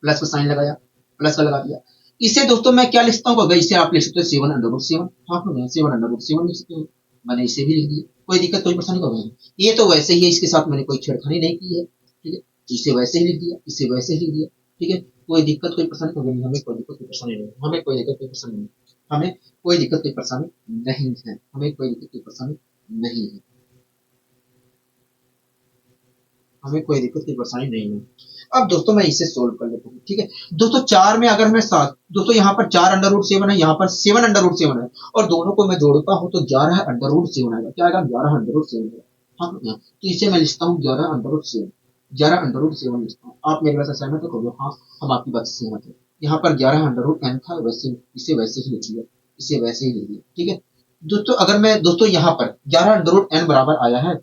प्लस का साइन लगाया, प्लस का लगा दिया। इसे दोस्तों मैं क्या लिखता हूँ, इसे आप लिख सकते हो 7 अंडर रूट 7। हाँ 7 अंडर रूट 7 लिख सकते हो, मैंने इसे भी लिख दिया। कोई दिक्कत कोई परेशानी नहीं। ये तो वैसे ही है, इसके साथ मैंने कोई छेड़खानी नहीं की है। ठीक है, इसे वैसे ही लिख दिया, इसे वैसे ही लिख दिया। ठीक है, कोई दिक्कत कोई परेशानी नहीं, हमें कोई दिक्कत कोई परेशानी नहीं, हमें कोई दिक्कत कोई परेशानी नहीं, हमें कोई दिक्कत कोई परेशानी नहीं है, हमें कोई दिक्कत कोई परेशानी नहीं है, हमें कोई दिक्कत की परेशानी नहीं है। अब दोस्तों मैं इसे सोल्व कर लेता हूँ। ठीक है दोस्तों, 4 में अगर मैं 7, दोस्तों यहाँ पर 4 अंडर रूट 7 है, यहाँ पर 7 अंडर रूट 7 है, और दोनों को मैं जोड़ता हूँ तो 11 अंडर रूट 7 आएगा। क्या आएगा? 11 अंडर रूट 7 आएगा। हाँ तो इसे मैं लिखता हूँ 11 अंडर रूट 7, 11 अंडर रूट 7 लिखता हूँ। आप मेरे बात से सहमत हो? हाँ हम आपकी बात से सहमत है। यहाँ पर 11 अंडर रूट n था, वैसे इसे वैसे ही लिख दिया, इसे वैसे ही लिख दिया। ठीक है दोस्तों, अगर मैं दोस्तों यहाँ पर 11 अंडर रूट n बराबर आया है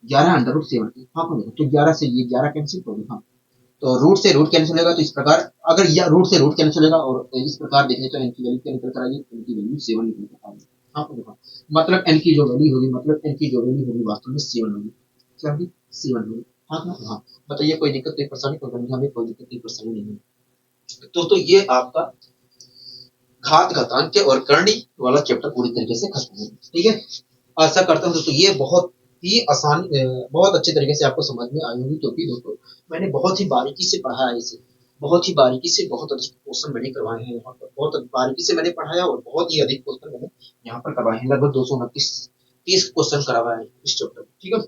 11 अंडर रूट 7 की। हाँ तो 11 से ये 11 कैंसिल हो गया। हाँ तो रूट से रूट कैंसिल होगा, तो इस प्रकार अगर या रूट से रूट कैंसिल होगा और इस प्रकार देखें तो एन की वैल्यू क्या निकल कर आएगी? एन की वैल्यू 7 निकल कर आएगी। हाँ तो देखो, मतलब एन की जो वैल्यू होगी, मतलब एन की जो वैल्यू होगी वास्तव में 7 होगी। क्या होगी? 7 होगी। हाँ हाँ बताइए, कोई दिक्कत कोई परेशानी तो नहीं, हमें कोई दिक्कत कोई परेशानी नहीं है। तो ये आपका घात घातांक और करणी वाला चैप्टर पूरी तरीके से खत्म है। ठीक है, आशा करता हूँ दोस्तों ये बहुत ही आसान, बहुत अच्छे तरीके से आपको समझ में आई होगी, क्योंकि दोस्तों मैंने बहुत ही बारीकी से पढ़ा है इसे, बहुत ही बारीकी से, बहुत अधिक क्वेश्चन मैंने करवाए हैं यहाँ पर, बहुत बारीकी से मैंने पढ़ाया और बहुत ही अधिक क्वेश्चन मैंने यहाँ पर करवाए हैं, लगभग 229-30 क्वेश्चन करवाए हैं इस चैप्टर में। ठीक है,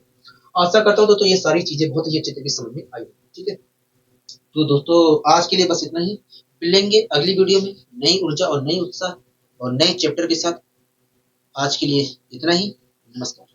आशा करता हूँ दोस्तों ये सारी चीजें बहुत ही अच्छे तरीके से समझ में आई। ठीक है, तो दोस्तों आज के लिए बस इतना ही, मिलेंगे अगली वीडियो में नई ऊर्जा और नई उत्साह और नए चैप्टर के साथ। आज के लिए इतना ही, नमस्कार।